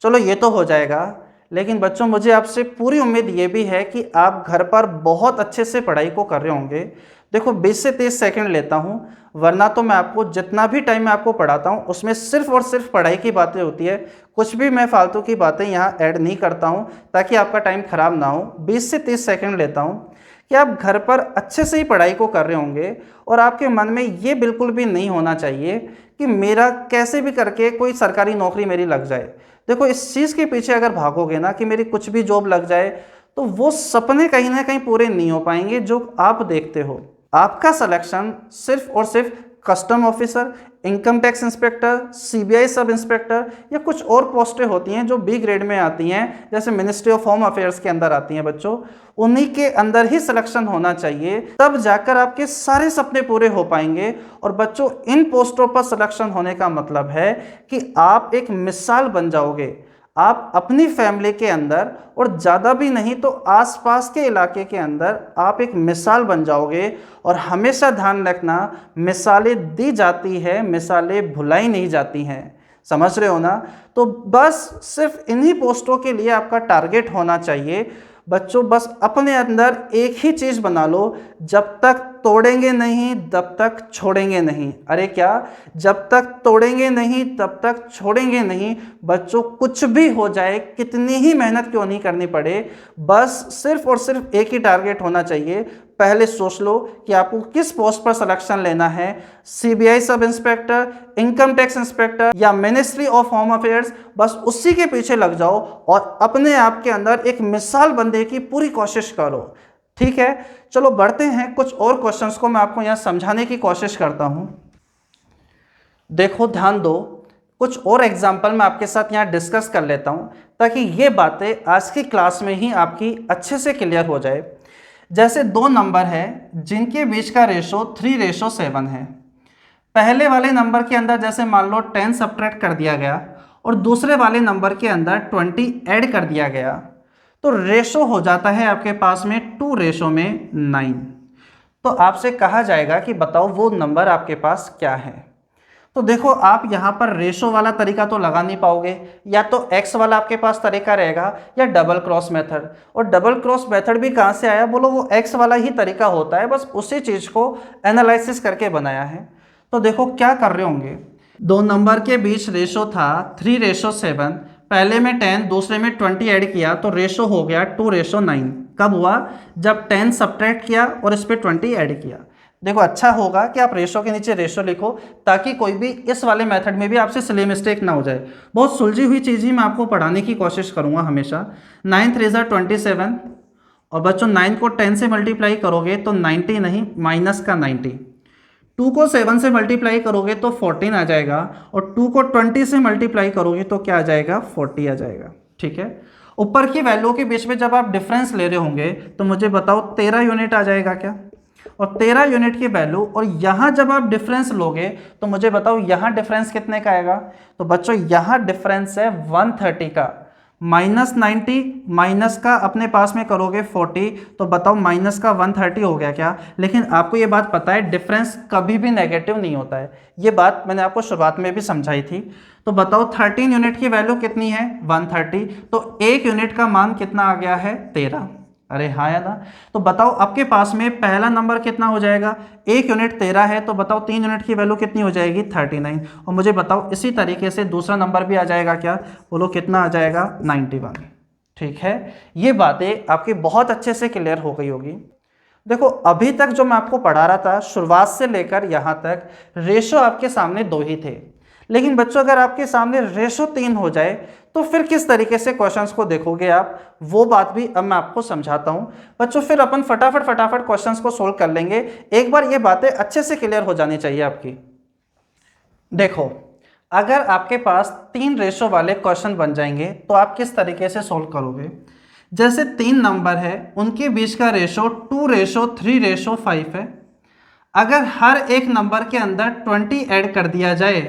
चलो ये तो हो जाएगा, लेकिन बच्चों मुझे आपसे पूरी उम्मीद ये भी है कि आप घर पर बहुत अच्छे से पढ़ाई को कर रहे होंगे। देखो 20 से 30 सेकंड लेता हूँ, वरना तो मैं आपको जितना भी टाइम मैं आपको पढ़ाता हूँ उसमें सिर्फ और सिर्फ पढ़ाई की बातें होती है, कुछ भी मैं फालतू की बातें यहाँ ऐड नहीं करता हूँ ताकि आपका टाइम ख़राब ना हो। 20 से 30 सेकंड लेता हूँ कि आप घर पर अच्छे से ही पढ़ाई को कर रहे होंगे और आपके मन में ये बिल्कुल भी नहीं होना चाहिए कि मेरा कैसे भी करके कोई सरकारी नौकरी मेरी लग जाए। देखो इस चीज़ के पीछे अगर भागोगे ना कि मेरी कुछ भी जॉब लग जाए, तो वो सपने कहीं ना कहीं पूरे नहीं हो पाएंगे जो आप देखते हो। आपका सिलेक्शन सिर्फ और सिर्फ custom officer, income tax inspector, CBI sub inspector या कुछ और पोस्टें होती हैं जो बी ग्रेड में आती हैं, जैसे मिनिस्ट्री ऑफ होम अफेयर्स के अंदर आती हैं बच्चों, उन्हीं के अंदर ही सिलेक्शन होना चाहिए, तब जाकर आपके सारे सपने पूरे हो पाएंगे। और बच्चों इन पोस्टों पर सिलेक्शन होने का मतलब है कि आप एक मिसाल बन जाओगे। आप अपनी फैमिली के अंदर और ज़्यादा भी नहीं तो आसपास के इलाके के अंदर आप एक मिसाल बन जाओगे। और हमेशा ध्यान रखना, मिसालें दी जाती है, मिसालें भुलाई नहीं जाती हैं, समझ रहे हो ना। तो बस सिर्फ इन्हीं पोस्टों के लिए आपका टारगेट होना चाहिए। बच्चों बस अपने अंदर एक ही चीज़ बना लो, जब तक तोड़ेंगे नहीं तब तक छोड़ेंगे नहीं। अरे क्या, जब तक तोड़ेंगे नहीं तब तक छोड़ेंगे नहीं। बच्चों कुछ भी हो जाए, कितनी ही मेहनत क्यों नहीं करनी पड़े, बस सिर्फ और सिर्फ एक ही टारगेट होना चाहिए। पहले सोच लो कि आपको किस पोस्ट पर सिलेक्शन लेना है, CBI sub inspector, income tax inspector या मिनिस्ट्री ऑफ होम अफेयर्स। बस उसी के पीछे लग जाओ और अपने आप के अंदर एक मिसाल बनने की पूरी कोशिश करो। ठीक है, चलो बढ़ते हैं कुछ और क्वेश्चंस को मैं आपको यहाँ समझाने की कोशिश करता हूँ। देखो ध्यान दो, कुछ और एग्जाम्पल मैं आपके साथ यहाँ डिस्कस कर लेता हूँ ताकि ये बातें आज की क्लास में ही आपकी अच्छे से क्लियर हो जाए। जैसे दो नंबर है जिनके बीच का रेशो 3:7 है। पहले वाले नंबर के अंदर जैसे मान लो 10 सब्ट्रैक्ट कर दिया गया और दूसरे वाले नंबर के अंदर 20 ऐड कर दिया गया, तो रेशो हो जाता है आपके पास में 2:9। तो आपसे कहा जाएगा कि बताओ वो नंबर आपके पास क्या है। तो देखो आप यहाँ पर रेशो वाला तरीका तो लगा नहीं पाओगे, या तो एक्स वाला आपके पास तरीका रहेगा या डबल क्रॉस मेथड। और डबल क्रॉस मेथड भी कहाँ से आया, बोलो वो एक्स वाला ही तरीका होता है, बस उसी चीज़ को एनालिसिस करके बनाया है। तो देखो क्या कर रहे होंगे, दो नंबर के बीच रेशो था 3:7, पहले में 10 दूसरे में 20 ऐड किया तो रेशो हो गया 2:9। कब हुआ, जब 10 सब्ट्रैक्ट किया और इस पर 20 ऐड किया। देखो अच्छा होगा कि आप रेशो के नीचे रेशो लिखो ताकि कोई भी इस वाले मेथड में भी आपसे सिली मिस्टेक ना हो जाए। बहुत सुलझी हुई चीज़ ही मैं आपको पढ़ाने की कोशिश करूँगा हमेशा। 9 3 27 और बच्चों 9 को 10 से मल्टीप्लाई करोगे तो 90 नहीं, माइनस का 90। 2 को 7 से मल्टीप्लाई करोगे तो 14 आ जाएगा और 2 को 20 से मल्टीप्लाई करोगे तो क्या आ जाएगा, 40 आ जाएगा। ठीक है, ऊपर की वैल्यू के बीच में जब आप डिफरेंस ले रहे होंगे तो मुझे बताओ 13 यूनिट आ जाएगा क्या, और 13 यूनिट की वैल्यू, और यहाँ जब आप डिफरेंस लोगे तो मुझे बताओ यहाँ डिफरेंस कितने का आएगा। तो बच्चों यहाँ डिफरेंस है 130 का, -90 माइनस का अपने पास में करोगे 40, तो बताओ माइनस का 130 हो गया क्या। लेकिन आपको ये बात पता है डिफरेंस कभी भी नेगेटिव नहीं होता है, ये बात मैंने आपको शुरुआत में भी समझाई थी। तो बताओ 13 यूनिट की वैल्यू कितनी है, 130, तो 1 यूनिट का मान कितना आ गया है, 13। अरे हाँ या ना। तो बताओ आपके पास में पहला नंबर कितना हो जाएगा, 1 यूनिट 13 है, तो बताओ 3 यूनिट की वैल्यू कितनी हो जाएगी, 39। और मुझे बताओ इसी तरीके से दूसरा नंबर भी आ जाएगा क्या, बोलो कितना आ जाएगा, 91। ठीक है, ये बातें आपकी बहुत अच्छे से क्लियर हो गई होगी। देखो अभी तक जो मैं आपको पढ़ा रहा था शुरुआत से लेकर यहाँ तक रेशो आपके सामने 2 ही थे, लेकिन बच्चों अगर आपके सामने रेशो 3 हो जाए तो फिर किस तरीके से क्वेश्चंस को देखोगे आप, वो बात भी अब मैं आपको समझाता हूँ। बच्चों फिर अपन फटाफट क्वेश्चंस को सोल्व कर लेंगे, एक बार ये बातें अच्छे से क्लियर हो जानी चाहिए आपकी। देखो अगर आपके पास 3 रेशो वाले क्वेश्चन बन जाएंगे तो आप किस तरीके से सोल्व करोगे। जैसे 3 नंबर है, उनके बीच का रेशो 2:3:5 है। अगर हर एक नंबर के अंदर 20 ऐड कर दिया जाए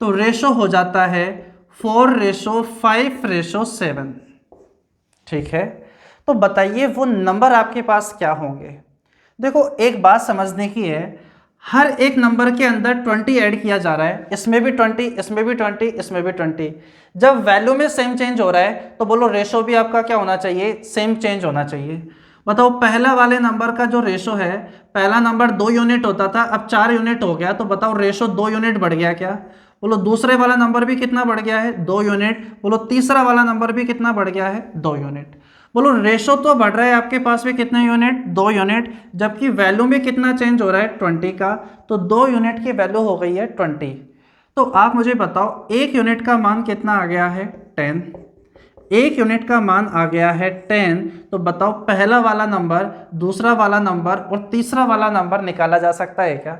तो रेशो हो जाता है 4:5:7। ठीक है, तो बताइए वो नंबर आपके पास क्या होंगे। देखो एक बात समझने की है, हर एक नंबर के अंदर 20 ऐड किया जा रहा है, इसमें भी 20, इसमें भी 20, इसमें भी 20। जब वैल्यू में सेम चेंज हो रहा है तो बोलो रेशो भी आपका क्या होना चाहिए, सेम चेंज होना चाहिए। बताओ पहला वाले नंबर का जो रेशो है, पहला नंबर 2 यूनिट होता था, अब 4 यूनिट हो गया, तो बताओ रेशो 2 यूनिट बढ़ गया क्या? बोलो दूसरे वाला नंबर भी कितना बढ़ गया है? 2 यूनिट। बोलो तीसरा वाला नंबर भी कितना बढ़ गया है? 2 यूनिट। बोलो रेशो तो बढ़ रहा है आपके पास में कितने यूनिट? 2 यूनिट। जबकि वैल्यू में कितना चेंज हो रहा है? 20 का। तो 2 यूनिट की वैल्यू हो गई है 20। तो आप मुझे बताओ 1 यूनिट का मान कितना आ गया है? 10। 1 यूनिट का मान आ गया है 10। तो बताओ पहला वाला नंबर, दूसरा वाला नंबर और तीसरा वाला नंबर निकाला जा सकता है क्या?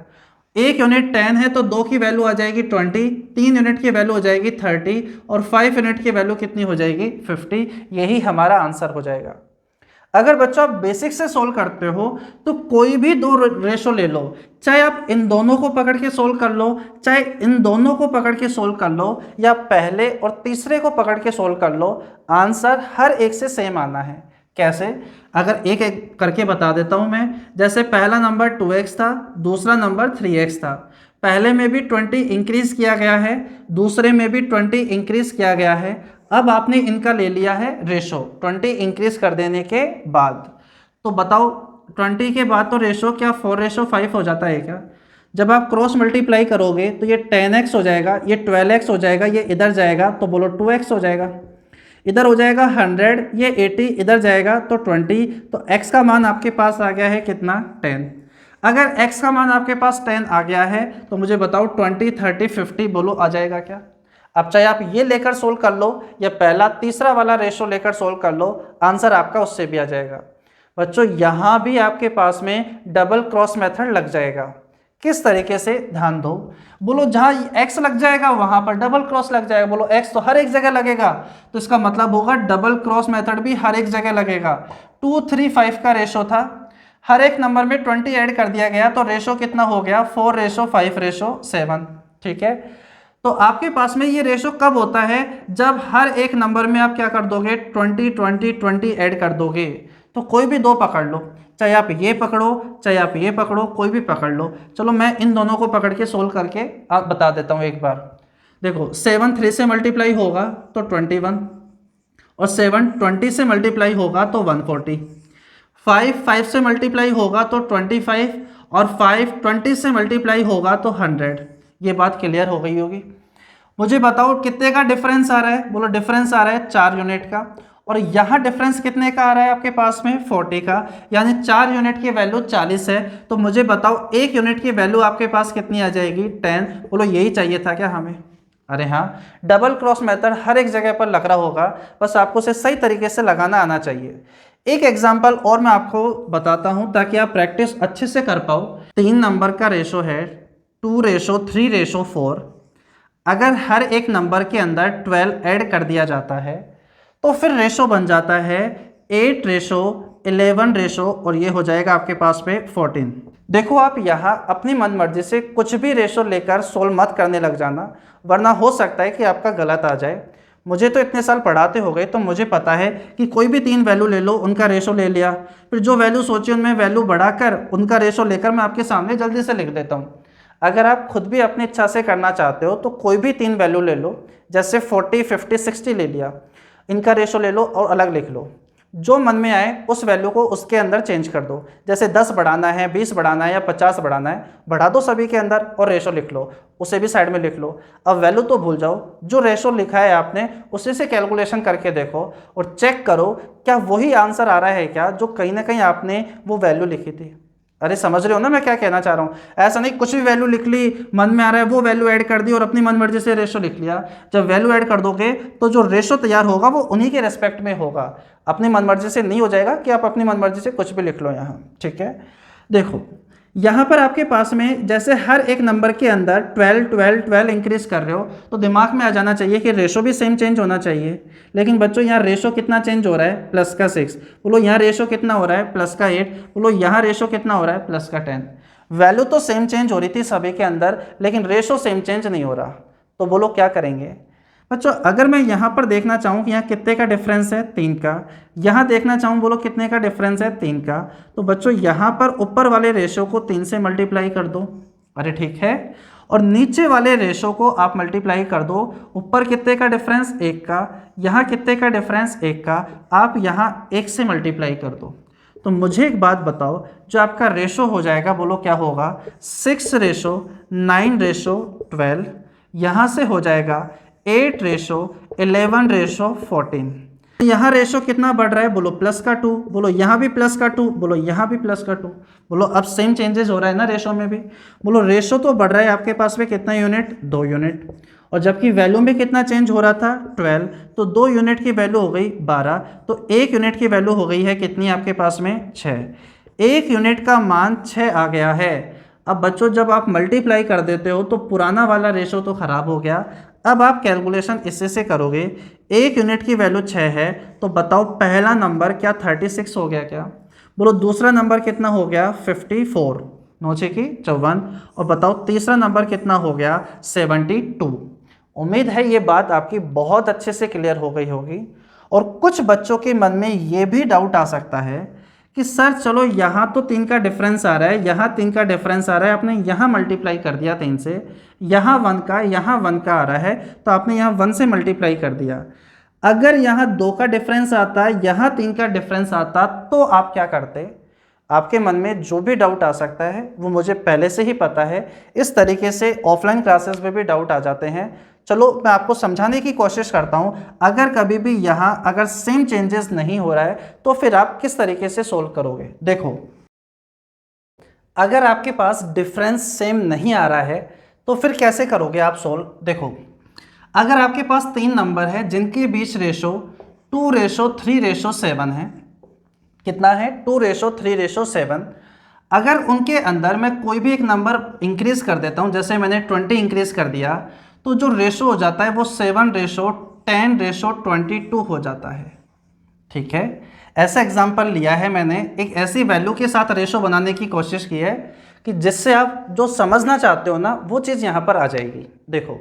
1 यूनिट 10 है तो 2 की वैल्यू आ जाएगी 20, 3 यूनिट की वैल्यू हो जाएगी 30 और 5 यूनिट की वैल्यू कितनी हो जाएगी? 50। यही हमारा आंसर हो जाएगा। अगर बच्चों आप बेसिक से सोल्व करते हो तो कोई भी दो रेशो ले लो, चाहे आप इन दोनों को पकड़ के सोल्व कर लो, चाहे इन दोनों को पकड़ के सोल्व कर लो, या पहले और तीसरे को पकड़ के सोल्व कर लो, आंसर हर एक से सेम आना है। कैसे? अगर एक एक करके बता देता हूं मैं। जैसे पहला नंबर 2x था, दूसरा नंबर 3x था। पहले में भी 20 इंक्रीज किया गया है, दूसरे में भी 20 इंक्रीज किया गया है। अब आपने इनका ले लिया है रेशो 20 इंक्रीज कर देने के बाद। तो बताओ 20 के बाद तो रेशो क्या 4:5 हो जाता है क्या? जब आप क्रॉस मल्टीप्लाई करोगे तो ये 10x हो जाएगा, ये 12x हो जाएगा, ये इधर जाएगा तो बोलो 2x हो जाएगा। इधर हो जाएगा 100, ये 80 इधर जाएगा तो 20। तो x का मान आपके पास आ गया है कितना? 10। अगर x का मान आपके पास 10 आ गया है तो मुझे बताओ 20, 30, 50 बोलो आ जाएगा क्या? अब चाहे आप ये लेकर सोल्व कर लो या पहला तीसरा वाला रेशो लेकर सोल्व कर लो, आंसर आपका उससे भी आ जाएगा। बच्चों यहाँ भी आपके पास में डबल क्रॉस मेथड लग जाएगा। किस तरीके से? ध्यान दो। बोलो जहाँ x लग जाएगा वहां पर डबल क्रॉस लग जाएगा। बोलो x तो हर एक जगह लगेगा, तो इसका मतलब होगा डबल क्रॉस मेथड भी हर एक जगह लगेगा। 2, 3, 5 का रेशो था, हर एक नंबर में 20 ऐड कर दिया गया तो रेशो कितना हो गया? 4:5:7। ठीक है। तो आपके पास में ये रेशो कब होता है? जब हर एक नंबर में आप क्या कर दोगे? 20, 20, 20 ऐड कर दोगे। तो कोई भी दो पकड़ लो, चाहे आप ये पकड़ो, चाहे आप ये पकड़ो, कोई भी पकड़ लो। चलो मैं इन दोनों को पकड़ के सोल्व करके आप बता देता हूँ एक बार। देखो 7 3 से मल्टीप्लाई होगा तो 21, और 7 20 से मल्टीप्लाई होगा तो 140। 5 5 से मल्टीप्लाई होगा तो 25, और 5 20 से मल्टीप्लाई होगा तो 100। ये बात क्लियर हो गई होगी। मुझे बताओ कितने का डिफरेंस आ रहा है? बोलो डिफरेंस आ रहा है 4 यूनिट का, और यहाँ डिफरेंस कितने का आ रहा है आपके पास में? 40 का। यानी 4 यूनिट की वैल्यू 40 है। तो मुझे बताओ 1 यूनिट की वैल्यू आपके पास कितनी आ जाएगी? 10। बोलो यही चाहिए था क्या हमें? अरे हाँ, डबल क्रॉस मेथड हर एक जगह पर लग रहा होगा, बस आपको उसे सही तरीके से लगाना आना चाहिए। एक एग्जाम्पल और मैं आपको बताता हूं ताकि आप प्रैक्टिस अच्छे से कर पाओ। 3 नंबर का रेशो है 2:3:4। अगर हर एक नंबर के अंदर 12 ऐड कर दिया जाता है तो फिर रेशो बन जाता है 8:11 रेशो, और ये हो जाएगा आपके पास में 14। देखो आप यहाँ अपनी मनमर्जी से कुछ भी रेशो लेकर सोल्व मत करने लग जाना, वरना हो सकता है कि आपका गलत आ जाए। मुझे तो इतने साल पढ़ाते हो गए तो मुझे पता है कि कोई भी 3 वैल्यू ले लो, उनका रेशो ले लिया, फिर जो वैल्यू सोची उनमें वैल्यू बढ़ाकर उनका रेशो लेकर मैं आपके सामने जल्दी से लिख देता हूँ। अगर आप खुद भी अपनी इच्छा से करना चाहते हो तो कोई भी 3 वैल्यू ले लो, जैसे 40, 50, 60 ले लिया, इनका रेशो ले लो और अलग लिख लो। जो मन में आए उस वैल्यू को उसके अंदर चेंज कर दो। जैसे 10 बढ़ाना है, 20 बढ़ाना है या 50 बढ़ाना है, बढ़ा दो सभी के अंदर और रेशो लिख लो, उसे भी साइड में लिख लो। अब वैल्यू तो भूल जाओ, जो रेशो लिखा है आपने उसी से कैलकुलेशन करके देखो और चेक करो क्या वही आंसर आ रहा है क्या जो कहीं ना कहीं आपने वो वैल्यू लिखी थी। अरे समझ रहे हो ना मैं क्या कहना चाह रहा हूँ? ऐसा नहीं कुछ भी वैल्यू लिख ली, मन में आ रहा है वो वैल्यू ऐड कर दी और अपनी मनमर्जी से रेशो लिख लिया। जब वैल्यू ऐड कर दोगे तो जो रेशो तैयार होगा वो उन्हीं के रेस्पेक्ट में होगा, अपनी मनमर्जी से नहीं हो जाएगा कि आप अपनी मनमर्जी से कुछ भी लिख लो यहाँ। ठीक है, देखो यहाँ पर आपके पास में जैसे हर एक नंबर के अंदर 12, 12, 12 इंक्रीज कर रहे हो तो दिमाग में आ जाना चाहिए कि रेशो भी सेम चेंज होना चाहिए। लेकिन बच्चों यहाँ रेशो कितना चेंज हो रहा है? प्लस का 6। बोलो यहाँ रेशो कितना हो रहा है? प्लस का 8। बोलो यहाँ रेशो कितना हो रहा है? प्लस का 10। वैल्यू तो सेम चेंज हो रही थी सभी के अंदर, लेकिन रेशो सेम चेंज नहीं हो रहा। तो बोलो क्या करेंगे? बच्चों अगर मैं यहाँ पर देखना चाहूँ कि यहाँ कितने का डिफरेंस है? 3 का। यहाँ देखना चाहूँ, बोलो कितने का डिफरेंस है? 3 का। तो बच्चों यहाँ पर ऊपर वाले रेशो को 3 से मल्टीप्लाई कर दो। अरे ठीक है, और नीचे वाले रेशो को आप मल्टीप्लाई कर दो। ऊपर कितने का डिफरेंस? 1 का। यहाँ कितने का डिफरेंस? 1 का। आप यहाँ 1 से मल्टीप्लाई कर दो। तो मुझे एक बात बताओ, जो आपका रेशो हो जाएगा बोलो क्या होगा, 6:9:12, यहाँ से हो जाएगा 8:11:14। यहाँ रेशो कितना बढ़ रहा है, बोलो प्लस का 2, बोलो यहाँ भी प्लस का 2, बोलो यहाँ भी प्लस का 2, बोलो अब सेम चेंजेस हो रहा है ना रेशो में भी। बोलो रेशो तो बढ़ रहा है आपके पास में कितना यूनिट, 2 यूनिट, और जबकि वैल्यू में कितना चेंज हो रहा था, 12, तो 2 यूनिट की वैल्यू हो गई 12, तो 1 यूनिट की वैल्यू हो गई है कितनी आपके पास में, 6। 1 यूनिट का मान 6 आ गया है। अब बच्चों जब आप मल्टीप्लाई कर देते हो तो पुराना वाला रेशो तो ख़राब हो गया। अब आप कैलकुलेशन इससे से करोगे, 1 यूनिट की वैल्यू 6 है, तो बताओ पहला नंबर क्या 36 हो गया क्या, बोलो दूसरा नंबर कितना हो गया 54, 9×6=54, और बताओ तीसरा नंबर कितना हो गया 72। उम्मीद है ये बात आपकी बहुत अच्छे से क्लियर हो गई होगी। और कुछ बच्चों के मन में ये भी डाउट आ सकता है कि सर चलो यहाँ तो 3 का डिफरेंस आ रहा है, यहाँ 3 का डिफरेंस आ रहा है, आपने यहाँ मल्टीप्लाई कर दिया 3 से, यहाँ 1 का आ रहा है तो आपने यहाँ 1 से मल्टीप्लाई कर दिया। अगर यहाँ 2 का डिफरेंस आता, यहाँ 3 का डिफरेंस आता, तो आप क्या करते। आपके मन में जो भी डाउट आ सकता है वो मुझे पहले से ही पता है। इस तरीके से ऑफलाइन क्लासेस में भी डाउट आ जाते हैं। चलो मैं आपको समझाने की कोशिश करता हूँ। अगर कभी भी यहाँ अगर सेम चेंजेस नहीं हो रहा है तो फिर आप किस तरीके से सोल्व करोगे। देखो, अगर आपके पास डिफरेंस सेम नहीं आ रहा है तो फिर कैसे करोगे आप सोल्व। देखो, अगर आपके पास 3 नंबर है जिनके बीच रेशो 2:3:7 है, कितना है 2:3:7, अगर उनके अंदर मैं कोई भी एक नंबर इंक्रीज कर देता हूं, जैसे मैंने 20 इंक्रीज कर दिया, तो जो रेशो हो जाता है वो 7:10:22 हो जाता है। ठीक है, ऐसा एग्जांपल लिया है मैंने, एक ऐसी वैल्यू के साथ रेशो बनाने की कोशिश की है कि जिससे आप जो समझना चाहते हो ना वो चीज़ यहाँ पर आ जाएगी। देखो,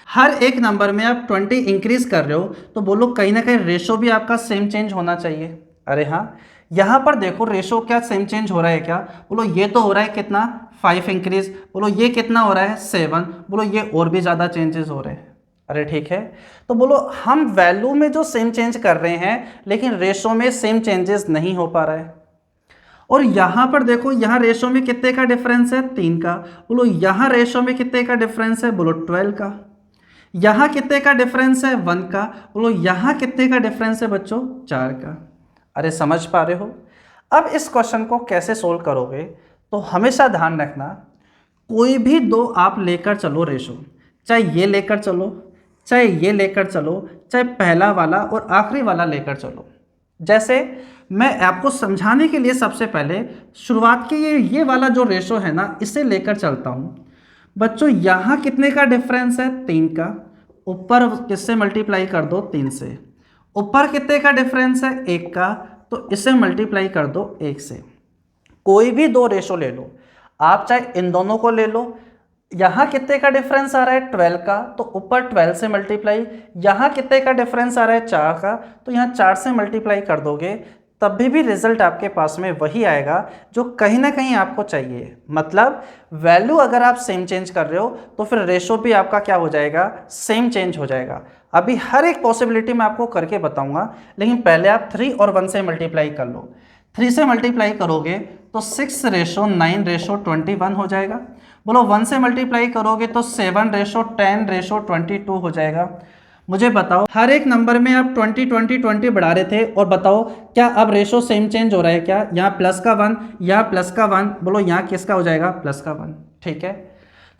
हर एक नंबर में आप 20 इंक्रीज कर रहे हो तो बोलो कहीं ना कहीं रेशो भी आपका सेम चेंज होना चाहिए। अरे हाँ, यहाँ पर देखो रेशो क्या सेम चेंज हो रहा है क्या, बोलो ये तो हो रहा है कितना 5 इंक्रीज, बोलो ये कितना हो रहा है 7, बोलो ये और भी ज़्यादा चेंजेस हो रहे हैं। अरे ठीक है, तो बोलो हम वैल्यू में जो सेम चेंज कर रहे हैं लेकिन रेशो में सेम चेंजेस नहीं हो पा रहा है। और यहाँ पर देखो, यहाँ रेशो में कितने का डिफरेंस है 3 का, बोलो यहाँ रेशो में कितने का डिफरेंस है, बोलो 12 का। यहाँ कितने का डिफरेंस है 1 का, बोलो यहाँ कितने का डिफरेंस है बच्चों 4 का। अरे समझ पा रहे हो। अब इस क्वेश्चन को कैसे सोल्व करोगे, तो हमेशा ध्यान रखना, कोई भी 2 आप लेकर चलो रेशो, चाहे ये लेकर चलो, चाहे ये लेकर चलो, चाहे पहला वाला और आखिरी वाला लेकर चलो। जैसे मैं आपको समझाने के लिए सबसे पहले शुरुआत के ये वाला जो रेशो है ना, इसे लेकर चलता हूँ। बच्चों यहाँ कितने का डिफरेंस है 3 का, ऊपर किससे मल्टीप्लाई कर दो 3 से। ऊपर कितने का डिफरेंस है 1 का, तो इसे मल्टीप्लाई कर दो 1 से। कोई भी 2 रेशो ले लो आप, चाहे इन दोनों को ले लो। यहाँ कितने का डिफरेंस आ रहा है 12 का, तो ऊपर 12 से मल्टीप्लाई। यहाँ कितने का डिफरेंस आ रहा है 4 का, तो यहाँ 4 से मल्टीप्लाई कर दोगे, तब भी रिजल्ट आपके पास में वही आएगा जो कहीं ना कहीं आपको चाहिए। मतलब वैल्यू अगर आप सेम चेंज कर रहे हो तो फिर रेशो भी आपका क्या हो जाएगा, सेम चेंज हो जाएगा। अभी हर एक पॉसिबिलिटी मैं आपको करके बताऊंगा, लेकिन पहले आप 3 और 1 से मल्टीप्लाई कर लो। 3 से मल्टीप्लाई करोगे तो 6:9:21 हो जाएगा। बोलो 1 से मल्टीप्लाई करोगे तो 7:10:22 हो जाएगा। मुझे बताओ, हर एक नंबर में आप 20 बढ़ा रहे थे, और बताओ क्या अब रेशो सेम चेंज हो रहा है क्या, यहाँ प्लस का 1, यहाँ प्लस का 1, बोलो यहाँ किसका हो जाएगा प्लस का 1। ठीक है,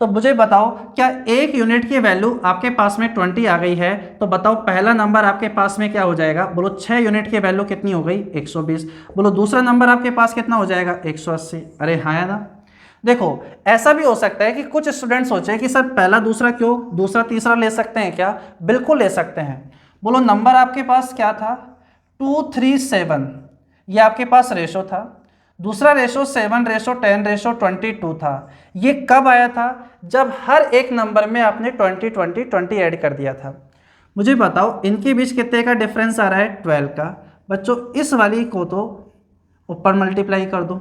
तो मुझे बताओ क्या 1 यूनिट की वैल्यू आपके पास में 20 आ गई है, तो बताओ पहला नंबर आपके पास में क्या हो जाएगा, बोलो 6 यूनिट की वैल्यू कितनी हो गई 120, बोलो दूसरा नंबर आपके पास कितना हो जाएगा 180। अरे हाँ है ना। देखो, ऐसा भी हो सकता है कि कुछ स्टूडेंट सोचे कि सर पहला दूसरा क्यों, दूसरा तीसरा ले सकते हैं क्या, बिल्कुल ले सकते हैं। बोलो नंबर आपके पास क्या था 237, ये आपके पास रेशो था। दूसरा रेशो 7:10:22 था। ये कब आया था, जब हर एक नंबर में आपने 20 ऐड कर दिया था। मुझे बताओ इनके बीच कितने का डिफरेंस आ रहा है 12 का। बच्चों इस वाली को तो ऊपर मल्टीप्लाई कर दो,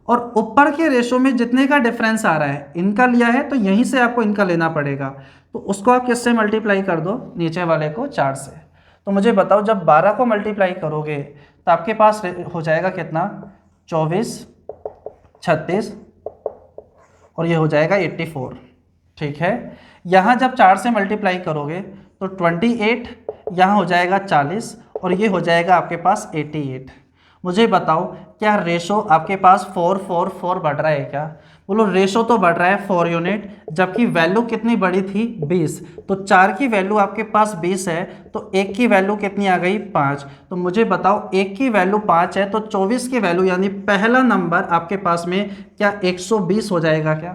और ऊपर के रेशो में जितने का डिफरेंस आ रहा है इनका लिया है तो यहीं से आपको इनका लेना पड़ेगा, तो उसको आप किससे मल्टीप्लाई कर दो, नीचे वाले को 4 से। तो मुझे बताओ जब 12 को मल्टीप्लाई करोगे तो आपके पास हो जाएगा कितना, 24, 36 और ये हो जाएगा 84। ठीक है, यहाँ जब 4 से मल्टीप्लाई करोगे तो 28, यहाँ हो जाएगा 40 और ये हो जाएगा आपके पास 88। मुझे बताओ क्या रेशो आपके पास 4 4 4 बढ़ रहा है क्या? बोलो रेशो तो बढ़ रहा है 4 यूनिट, जबकि वैल्यू कितनी बड़ी थी 20। तो 4 की वैल्यू आपके पास 20 है तो 1 की वैल्यू कितनी आ गई 5। तो मुझे बताओ 1 की वैल्यू 5 है तो 24 की वैल्यू यानी पहला नंबर आपके पास में क्या 120 हो जाएगा क्या?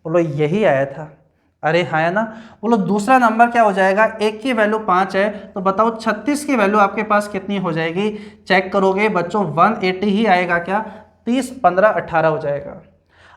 बोलो यही आया था। अरे हाँ है ना। बोलो दूसरा नंबर क्या हो जाएगा, 1 की वैल्यू 5 है तो बताओ 36 की वैल्यू आपके पास कितनी हो जाएगी? चेक करोगे बच्चों 180 ही आएगा क्या? 30 15 18 हो जाएगा।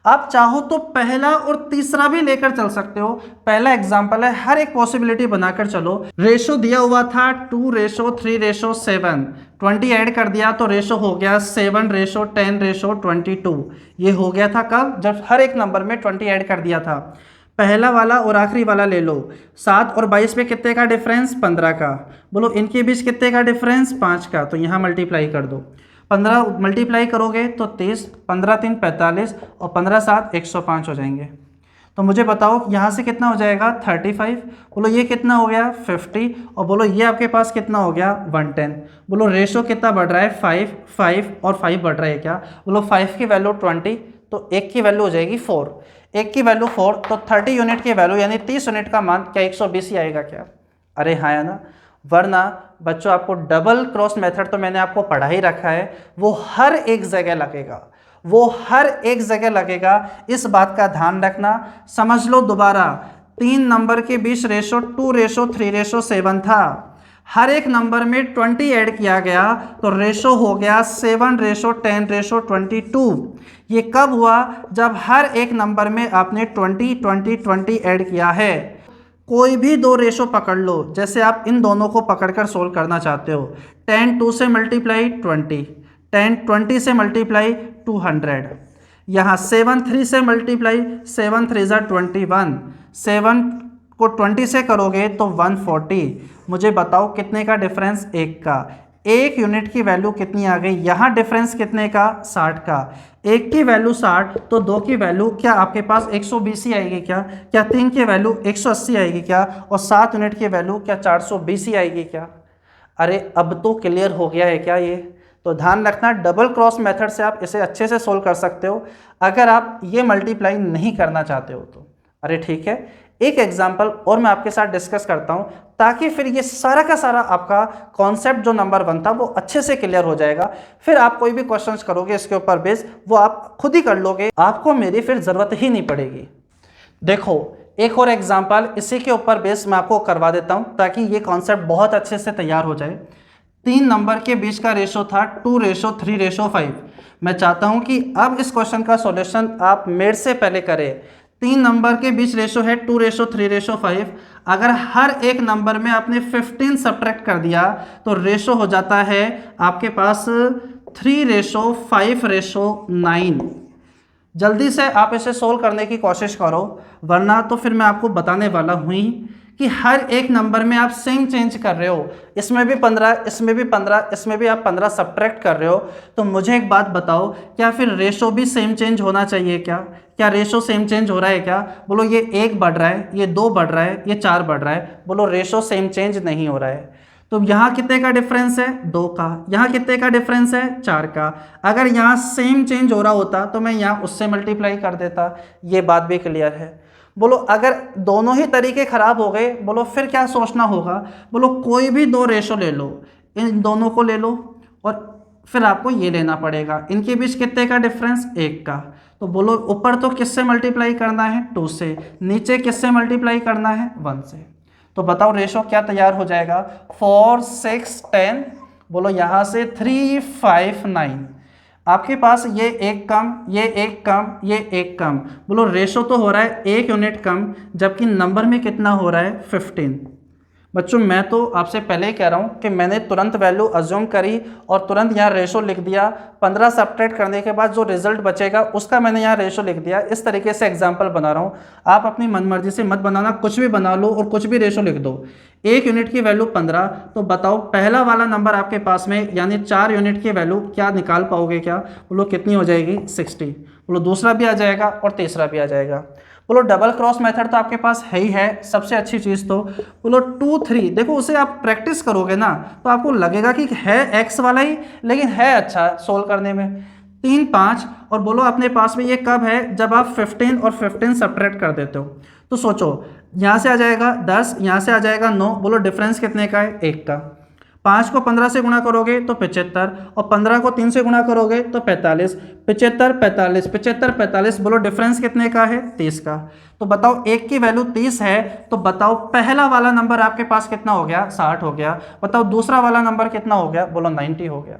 आप चाहो तो पहला और तीसरा भी लेकर चल सकते हो। पहला एग्जांपल है, हर एक पॉसिबिलिटी बनाकर चलो। रेशो दिया हुआ था 2:3:7, 20 ऐड कर दिया तो रेशो हो गया 7:10:22। ये हो गया था कब? जब हर एक नंबर में 20 ऐड कर दिया था। पहला वाला और आखिरी वाला ले लो, 7 और 22 में कितने का डिफरेंस? 15 का। बोलो इनके बीच कितने का डिफरेंस? 5 का। तो यहाँ मल्टीप्लाई कर दो, 15 मल्टीप्लाई करोगे तो 30, 15 3 45 और 15 7 105 हो जाएंगे। तो मुझे बताओ यहाँ से कितना हो जाएगा 35। बोलो ये कितना हो गया 50 और बोलो ये आपके पास कितना हो गया 110। बोलो रेशो कितना बढ़ रहा है 5 5 और 5 बढ़ रहा है क्या? बोलो 5 की वैल्यू 20 तो 1 की वैल्यू हो जाएगी 4। 1 की वैल्यू 4 तो 30 यूनिट की वैल्यू यानी 30 यूनिट का मान क्या 120 ही आएगा क्या? अरे हाँ है ना। वरना बच्चों आपको डबल क्रॉस मेथड तो मैंने आपको पढ़ा ही रखा है, वो हर एक जगह लगेगा, वो हर एक जगह लगेगा। इस बात का ध्यान रखना। समझ लो दोबारा, 3 नंबर के बीच रेशो 2:3:7 था। हर एक नंबर में 20 ऐड किया गया तो रेशो हो गया 7:10:22। ये कब हुआ? जब हर एक नंबर में आपने 20 20 20 ऐड किया है। कोई भी दो रेशो पकड़ लो, जैसे आप इन दोनों को पकड़कर सोल्व करना चाहते हो। 10 2 से मल्टीप्लाई 20, 10 20 से मल्टीप्लाई 200। यहाँ 7 3 से मल्टीप्लाई 7 3 ज़ा 21, 7 को 20 से करोगे तो 140। मुझे बताओ कितने का डिफरेंस? 1 का। 1 यूनिट की वैल्यू कितनी आ गई? यहाँ डिफरेंस कितने का? 60 का। 1 की वैल्यू 60 तो 2 की वैल्यू क्या आपके पास 120 ही आएगी क्या? क्या 3 की वैल्यू 180 आएगी क्या? और 7 यूनिट की वैल्यू क्या 420 ही आएगी क्या? अरे अब तो क्लियर हो गया है क्या ये? तो ध्यान रखना, डबल क्रॉस मेथड से आप इसे अच्छे से सोल्व कर सकते हो अगर आप ये मल्टीप्लाई नहीं करना चाहते हो तो। अरे ठीक है, एक एग्जाम्पल और मैं आपके साथ डिस्कस करता हूं ताकि फिर ये सारा का सारा आपका कॉन्सेप्ट जो नंबर 1 था वो अच्छे से क्लियर हो जाएगा। फिर आप कोई भी क्वेश्चंस करोगे इसके ऊपर बेस, वो आप खुद ही कर लोगे, आपको मेरी फिर ज़रूरत ही नहीं पड़ेगी। देखो एक और एग्जाम्पल इसी के ऊपर बेस मैं आपको करवा देता हूँ ताकि ये कॉन्सेप्ट बहुत अच्छे से तैयार हो जाए। 3 नंबर के बीच का रेशो था 2:3:5। मैं चाहता हूँ कि अब इस क्वेश्चन का सॉल्यूशन आप मेरे से पहले करें। 3 नंबर के बीच रेशो है 2:3:5। अगर हर एक नंबर में आपने 15 सब्ट्रैक्ट कर दिया तो रेशो हो जाता है आपके पास 3:5:9। जल्दी से आप इसे सोल्व करने की कोशिश करो, वरना तो फिर मैं आपको बताने वाला हूँ ही कि हर एक नंबर में आप सेम चेंज कर रहे हो। इसमें भी 15, इसमें भी 15, इसमें भी आप 15 सब्ट्रैक्ट कर रहे हो। तो मुझे एक बात बताओ, क्या फिर रेशो भी सेम चेंज होना चाहिए क्या? क्या रेशो सेम चेंज हो रहा है क्या? बोलो ये 1 बढ़ रहा है, ये 2 बढ़ रहा है, ये 4 बढ़ रहा है। बोलो रेशो सेम चेंज नहीं हो रहा है। तो यहाँ कितने का डिफरेंस है? 2 का। यहाँ कितने का डिफरेंस है? 4 का। अगर यहाँ सेम चेंज हो रहा होता तो मैं यहाँ उससे मल्टीप्लाई कर देता। ये बात भी क्लियर है। बोलो अगर दोनों ही तरीके खराब हो गए, बोलो फिर क्या सोचना होगा? बोलो कोई भी 2 रेशो ले लो, इन दोनों को ले लो और फिर आपको ये लेना पड़ेगा। इनके बीच कितने का डिफरेंस? 1 का। तो बोलो ऊपर तो किससे मल्टीप्लाई करना है? 2 से। नीचे किससे मल्टीप्लाई करना है? 1 से। तो बताओ रेशो क्या तैयार हो जाएगा? 4 6 10। बोलो यहाँ से 3 5 9। आपके पास ये 1 कम, ये 1 कम, ये 1 कम। बोलो रेशो तो हो रहा है 1 यूनिट कम, जबकि नंबर में कितना हो रहा है? 15। बच्चों मैं तो आपसे पहले ही कह रहा हूँ कि मैंने तुरंत वैल्यू अज्यूम करी और तुरंत यहाँ रेशो लिख दिया। 15 सब्ट्रैक्ट करने के बाद जो रिजल्ट बचेगा उसका मैंने यहाँ रेशो लिख दिया। इस तरीके से एग्जाम्पल बना रहा हूँ। आप अपनी मनमर्जी से मत बनाना, कुछ भी बना लो और कुछ भी रेशो लिख दो। 1 यूनिट की वैल्यू 15, तो बताओ पहला वाला नंबर आपके पास में यानी 4 यूनिट की वैल्यू क्या निकाल पाओगे? क्या बोलो कितनी हो जाएगी? 60। बोलो दूसरा भी आ जाएगा और तीसरा भी आ जाएगा। बोलो डबल क्रॉस मेथड तो आपके पास है ही है, सबसे अच्छी चीज़। तो बोलो 2 3, देखो उसे आप प्रैक्टिस करोगे ना तो आपको लगेगा कि है एक्स वाला ही, लेकिन है अच्छा सोल्व करने में। 3 5, और बोलो अपने पास में ये कब है? जब आप 15 और 15 सब्ट्रैक्ट कर देते हो। तो सोचो यहाँ से आ जाएगा 10, यहाँ से आ जाएगा 9। बोलो डिफरेंस कितने का है? 1 का। 5 को 15 से गुणा करोगे तो 75, और 15 को 3 से गुणा करोगे तो 45। 75 45 75 45, बोलो डिफरेंस कितने का है? 30 का। तो बताओ 1 की वैल्यू 30 है, तो बताओ पहला वाला नंबर आपके पास कितना हो गया? 60 हो गया। बताओ दूसरा वाला नंबर कितना हो गया? बोलो 90 हो गया।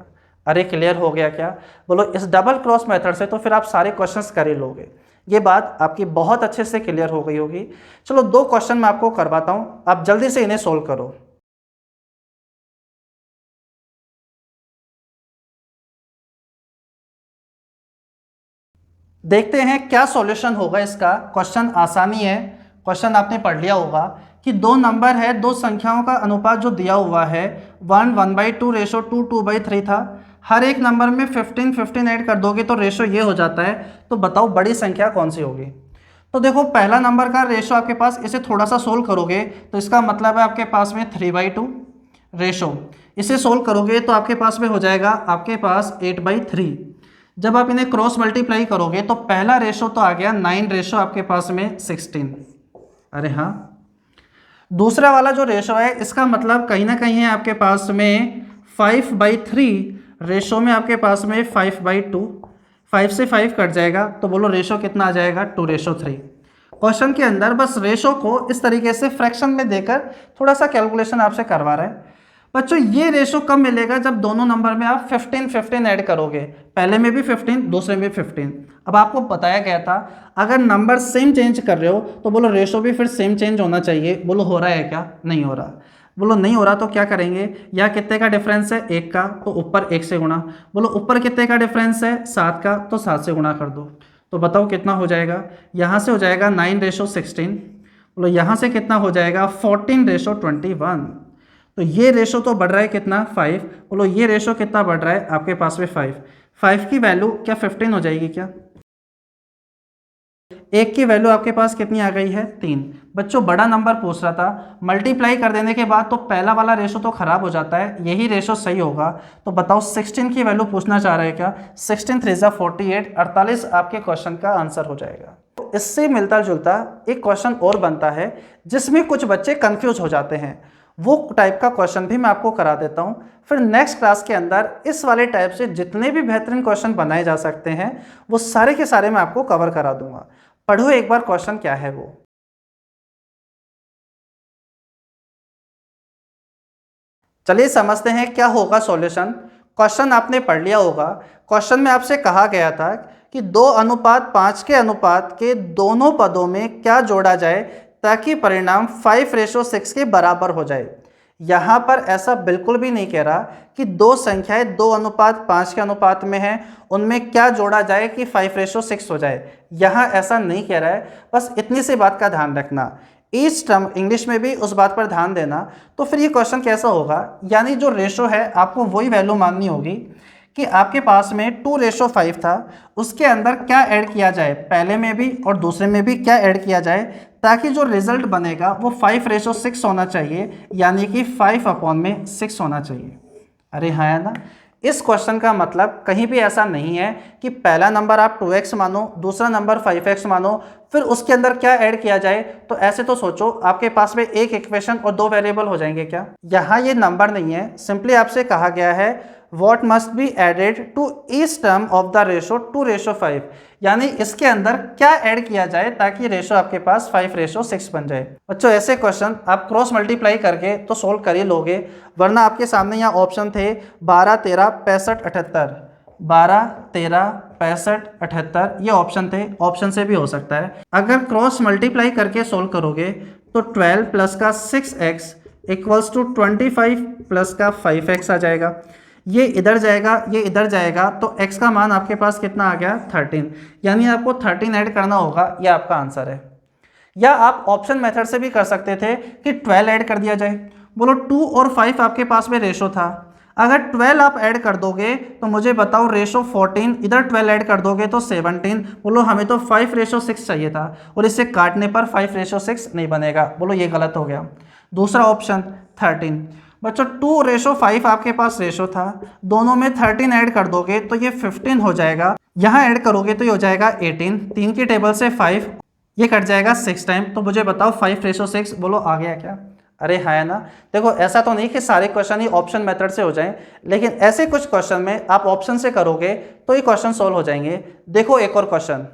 अरे क्लियर हो गया क्या? बोलो इस डबल क्रॉस मेथड से तो फिर आप सारे क्वेश्चंस कर ही लोगे। ये बात आपकी बहुत अच्छे से क्लियर हो गई होगी। चलो 2 क्वेश्चन मैं आपको करवाता हूँ, आप जल्दी से इन्हें सोल्व करो। देखते हैं क्या सॉल्यूशन होगा इसका। क्वेश्चन आसानी है, क्वेश्चन आपने पढ़ लिया होगा कि 2 नंबर है, 2 संख्याओं का अनुपात जो दिया हुआ है 1 1/2 रेशो 2 2/3 था। हर एक नंबर में 15 15 ऐड कर दोगे तो रेशो ये हो जाता है। तो बताओ बड़ी संख्या कौन सी होगी? तो देखो पहला नंबर का रेशो आपके पास, इसे थोड़ा सा सोल्व करोगे तो इसका मतलब है आपके पास में 3/2 रेशो। इसे सोल्व करोगे तो आपके पास में हो जाएगा आपके पास 8/3। जब आप इन्हें क्रॉस मल्टीप्लाई करोगे तो पहला रेशो तो आ गया 9 रेशो आपके पास में 16। अरे हाँ, दूसरा वाला जो रेशो है इसका मतलब कहीं ना कहीं है आपके पास में 5/3 रेशो में आपके पास में 5/2। 5 से 5 कट जाएगा तो बोलो रेशो कितना आ जाएगा? 2:3। क्वेश्चन के अंदर बस रेशो को इस तरीके से फ्रैक्शन में देकर थोड़ा सा कैलकुलेशन आपसे करवा रहे हैं। बच्चों ये रेशो कब मिलेगा? जब दोनों नंबर में आप 15 15 ऐड करोगे, पहले में भी 15 दूसरे में 15। अब आपको बताया गया था अगर नंबर सेम चेंज कर रहे हो तो बोलो रेशो भी फिर सेम चेंज होना चाहिए। बोलो हो रहा है क्या? नहीं हो रहा। बोलो नहीं हो रहा तो क्या करेंगे? यहाँ कितने का डिफरेंस है? 1 का, तो ऊपर 1 से गुणा। बोलो ऊपर कितने का डिफरेंस है? 7 का, तो 7 से गुणा कर दो। तो बताओ कितना हो जाएगा? यहाँ से हो जाएगा 9:16। बोलो यहाँ से कितना हो जाएगा? 14:21। तो ये रेशो तो बढ़ रहा है कितना? 5। बोलो ये रेशो कितना बढ़ रहा है? आपके पास में 5। 5 की वैल्यू क्या 15 हो जाएगी क्या? 1 की वैल्यू आपके पास कितनी आ गई है? 3। बच्चों बड़ा नंबर पूछ रहा था, मल्टीप्लाई कर देने के बाद तो पहला वाला रेशो तो खराब हो जाता है, यही रेशो सही होगा। तो बताओ 16 की वैल्यू पूछना चाह रहे हैं क्या? 16 3 48, 48 आपके क्वेश्चन का आंसर हो जाएगा। तो इससे मिलता जुलता एक क्वेश्चन और बनता है जिसमें कुछ बच्चे कंफ्यूज हो जाते हैं, वो टाइप का क्वेश्चन भी मैं आपको करा देता हूं। फिर नेक्स्ट क्लास के अंदर इस वाले टाइप से जितने भी बेहतरीन क्वेश्चन बनाए जा सकते हैं वो सारे के सारे मैं आपको कवर करा दूंगा। पढ़ो एक बार क्वेश्चन क्या है वो। चलिए समझते हैं क्या होगा सॉल्यूशन। क्वेश्चन आपने पढ़ लिया होगा। क्वेश्चन में आपसे कहा गया था कि 2:5 के अनुपात के दोनों पदों में क्या जोड़ा जाए ताकि परिणाम 5:6 के बराबर हो जाए। यहाँ पर ऐसा बिल्कुल भी नहीं कह रहा कि दो संख्याएं 2:5 के अनुपात में हैं, उनमें क्या जोड़ा जाए कि 5:6 हो जाए। यहाँ ऐसा नहीं कह रहा है, बस इतनी सी बात का ध्यान रखना। ईच टर्म इंग्लिश में भी उस बात पर ध्यान देना। तो फिर ये क्वेश्चन कैसा होगा, यानी जो रेशो है आपको वही वैल्यू माननी होगी कि आपके पास में 2:5 था, उसके अंदर क्या ऐड किया जाए, पहले में भी और दूसरे में भी क्या ऐड किया जाए ताकि जो रिजल्ट बनेगा वो 5:6 होना चाहिए, यानी कि 5/6 होना चाहिए। अरे हाँ है ना। इस क्वेश्चन का मतलब कहीं भी ऐसा नहीं है कि पहला नंबर आप 2x मानो, दूसरा नंबर 5x मानो, फिर उसके अंदर क्या ऐड किया जाए। तो ऐसे तो सोचो आपके पास में एक इक्वेशन और 2 वेरिएबल हो जाएंगे क्या? यहाँ ये नंबर नहीं है, सिंपली आपसे कहा गया है what must be added to each term of the ratio 2:5, यानी इसके अंदर क्या ऐड किया जाए ताकि रेशो आपके पास 5:6 बन जाए। बच्चों ऐसे क्वेश्चन आप क्रॉस मल्टीप्लाई करके तो सोल्व कर ही लोगे, वरना आपके सामने यहाँ ऑप्शन थे 12 13 65 78, 12 13 65 78 ये ऑप्शन थे, ऑप्शन से भी हो सकता है। अगर क्रॉस मल्टीप्लाई करके सोल्व करोगे तो 12 प्लस का 6x इक्वल्स टू 25 प्लस का 5x आ जाएगा। ये इधर जाएगा, ये इधर जाएगा, तो x का मान आपके पास कितना आ गया 13, यानी आपको 13 ऐड करना होगा। ये आपका आंसर है। या आप ऑप्शन मेथड से भी कर सकते थे कि 12 ऐड कर दिया जाए। बोलो 2 और 5 आपके पास में रेशो था, अगर 12 आप ऐड कर दोगे तो मुझे बताओ रेशो 14, इधर 12 ऐड कर दोगे तो 17। बोलो हमें तो 5:6 चाहिए था और इसे काटने पर 5:6 नहीं बनेगा। बोलो ये गलत हो गया। दूसरा ऑप्शन 13। बच्चों 2:5 आपके पास रेशो था, दोनों में 13 ऐड कर दोगे तो ये 15 हो जाएगा। यहाँ ऐड करोगे तो ये हो जाएगा 18, 3 की टेबल से 5, ये कट जाएगा 6 टाइम। तो मुझे बताओ 5:6। बोलो आ गया क्या? अरे है ना। देखो ऐसा तो नहीं कि सारे क्वेश्चन ही ऑप्शन मेथड से हो जाएं, लेकिन ऐसे कुछ क्वेश्चन में आप ऑप्शन से करोगे तो ये क्वेश्चन सॉल्व हो जाएंगे। देखो एक और क्वेश्चन,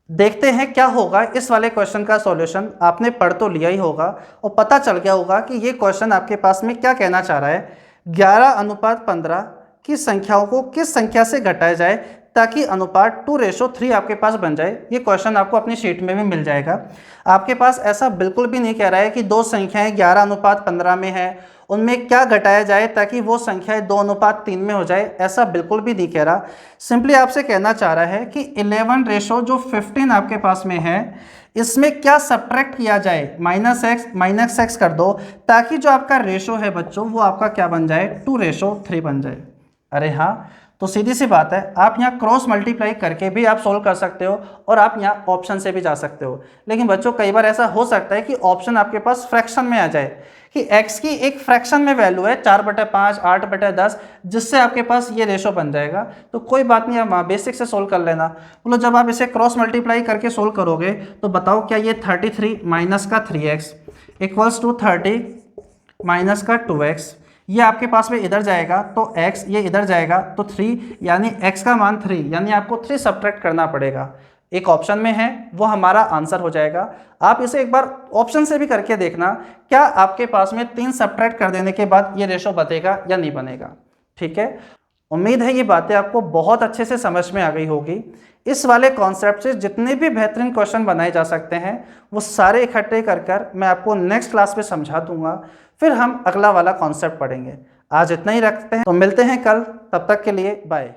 देखते हैं क्या होगा इस वाले क्वेश्चन का सॉल्यूशन। आपने पढ़ तो लिया ही होगा और पता चल गया होगा कि ये क्वेश्चन आपके पास में क्या कहना चाह रहा है। 11:15 की संख्याओं को किस संख्या से घटाया जाए ताकि अनुपात 2:3 आपके पास बन जाए। ये क्वेश्चन आपको अपनी शीट में भी मिल जाएगा। आपके पास ऐसा बिल्कुल भी नहीं कह रहा है कि दो संख्याएं 11:15 में है, उनमें क्या घटाया जाए ताकि वो संख्याएं 2:3 में हो जाए, ऐसा बिल्कुल भी नहीं कह रहा। सिंपली आपसे कहना चाह रहा है कि 11 रेशो जो 15 आपके पास में है, इसमें क्या सब्ट्रैक्ट किया जाए, -x कर दो ताकि जो आपका रेशो है बच्चों वो आपका क्या बन जाए 2:3 बन जाए। अरे हाँ, तो सीधी सी बात है, आप यहाँ क्रॉस मल्टीप्लाई करके भी आप सोल्व कर सकते हो और आप यहाँ ऑप्शन से भी जा सकते हो। लेकिन बच्चों कई बार ऐसा हो सकता है कि ऑप्शन आपके पास फ्रैक्शन में आ जाए कि x की एक फ्रैक्शन में वैल्यू है 4/5, 8/10, जिससे आपके पास ये रेशो बन जाएगा। तो कोई बात नहीं, आप बेसिक से सोल्व कर लेना। बोलो जब आप इसे क्रॉस मल्टीप्लाई करके सोल्व करोगे तो बताओ क्या ये 33 माइनस का 3x इक्वल्स टू 30 माइनस का 2x, ये आपके पास में इधर जाएगा तो x, ये इधर जाएगा तो 3, यानी x का मान 3, यानी आपको 3 सब्ट्रैक्ट करना पड़ेगा। एक ऑप्शन में है वो हमारा आंसर हो जाएगा। आप इसे एक बार ऑप्शन से भी करके देखना, क्या आपके पास में 3 सब्ट्रैक्ट कर देने के बाद ये रेशो बनेगा या नहीं बनेगा। ठीक है, उम्मीद है ये बातें आपको बहुत अच्छे से समझ में आ गई होगी। इस वाले कॉन्सेप्ट से जितने भी बेहतरीन क्वेश्चन बनाए जा सकते हैं वो सारे इकट्ठे कर मैं आपको नेक्स्ट क्लास में समझा दूंगा, फिर हम अगला वाला कॉन्सेप्ट पढ़ेंगे। आज इतना ही रखते हैं, तो मिलते हैं कल, तब तक के लिए बाय।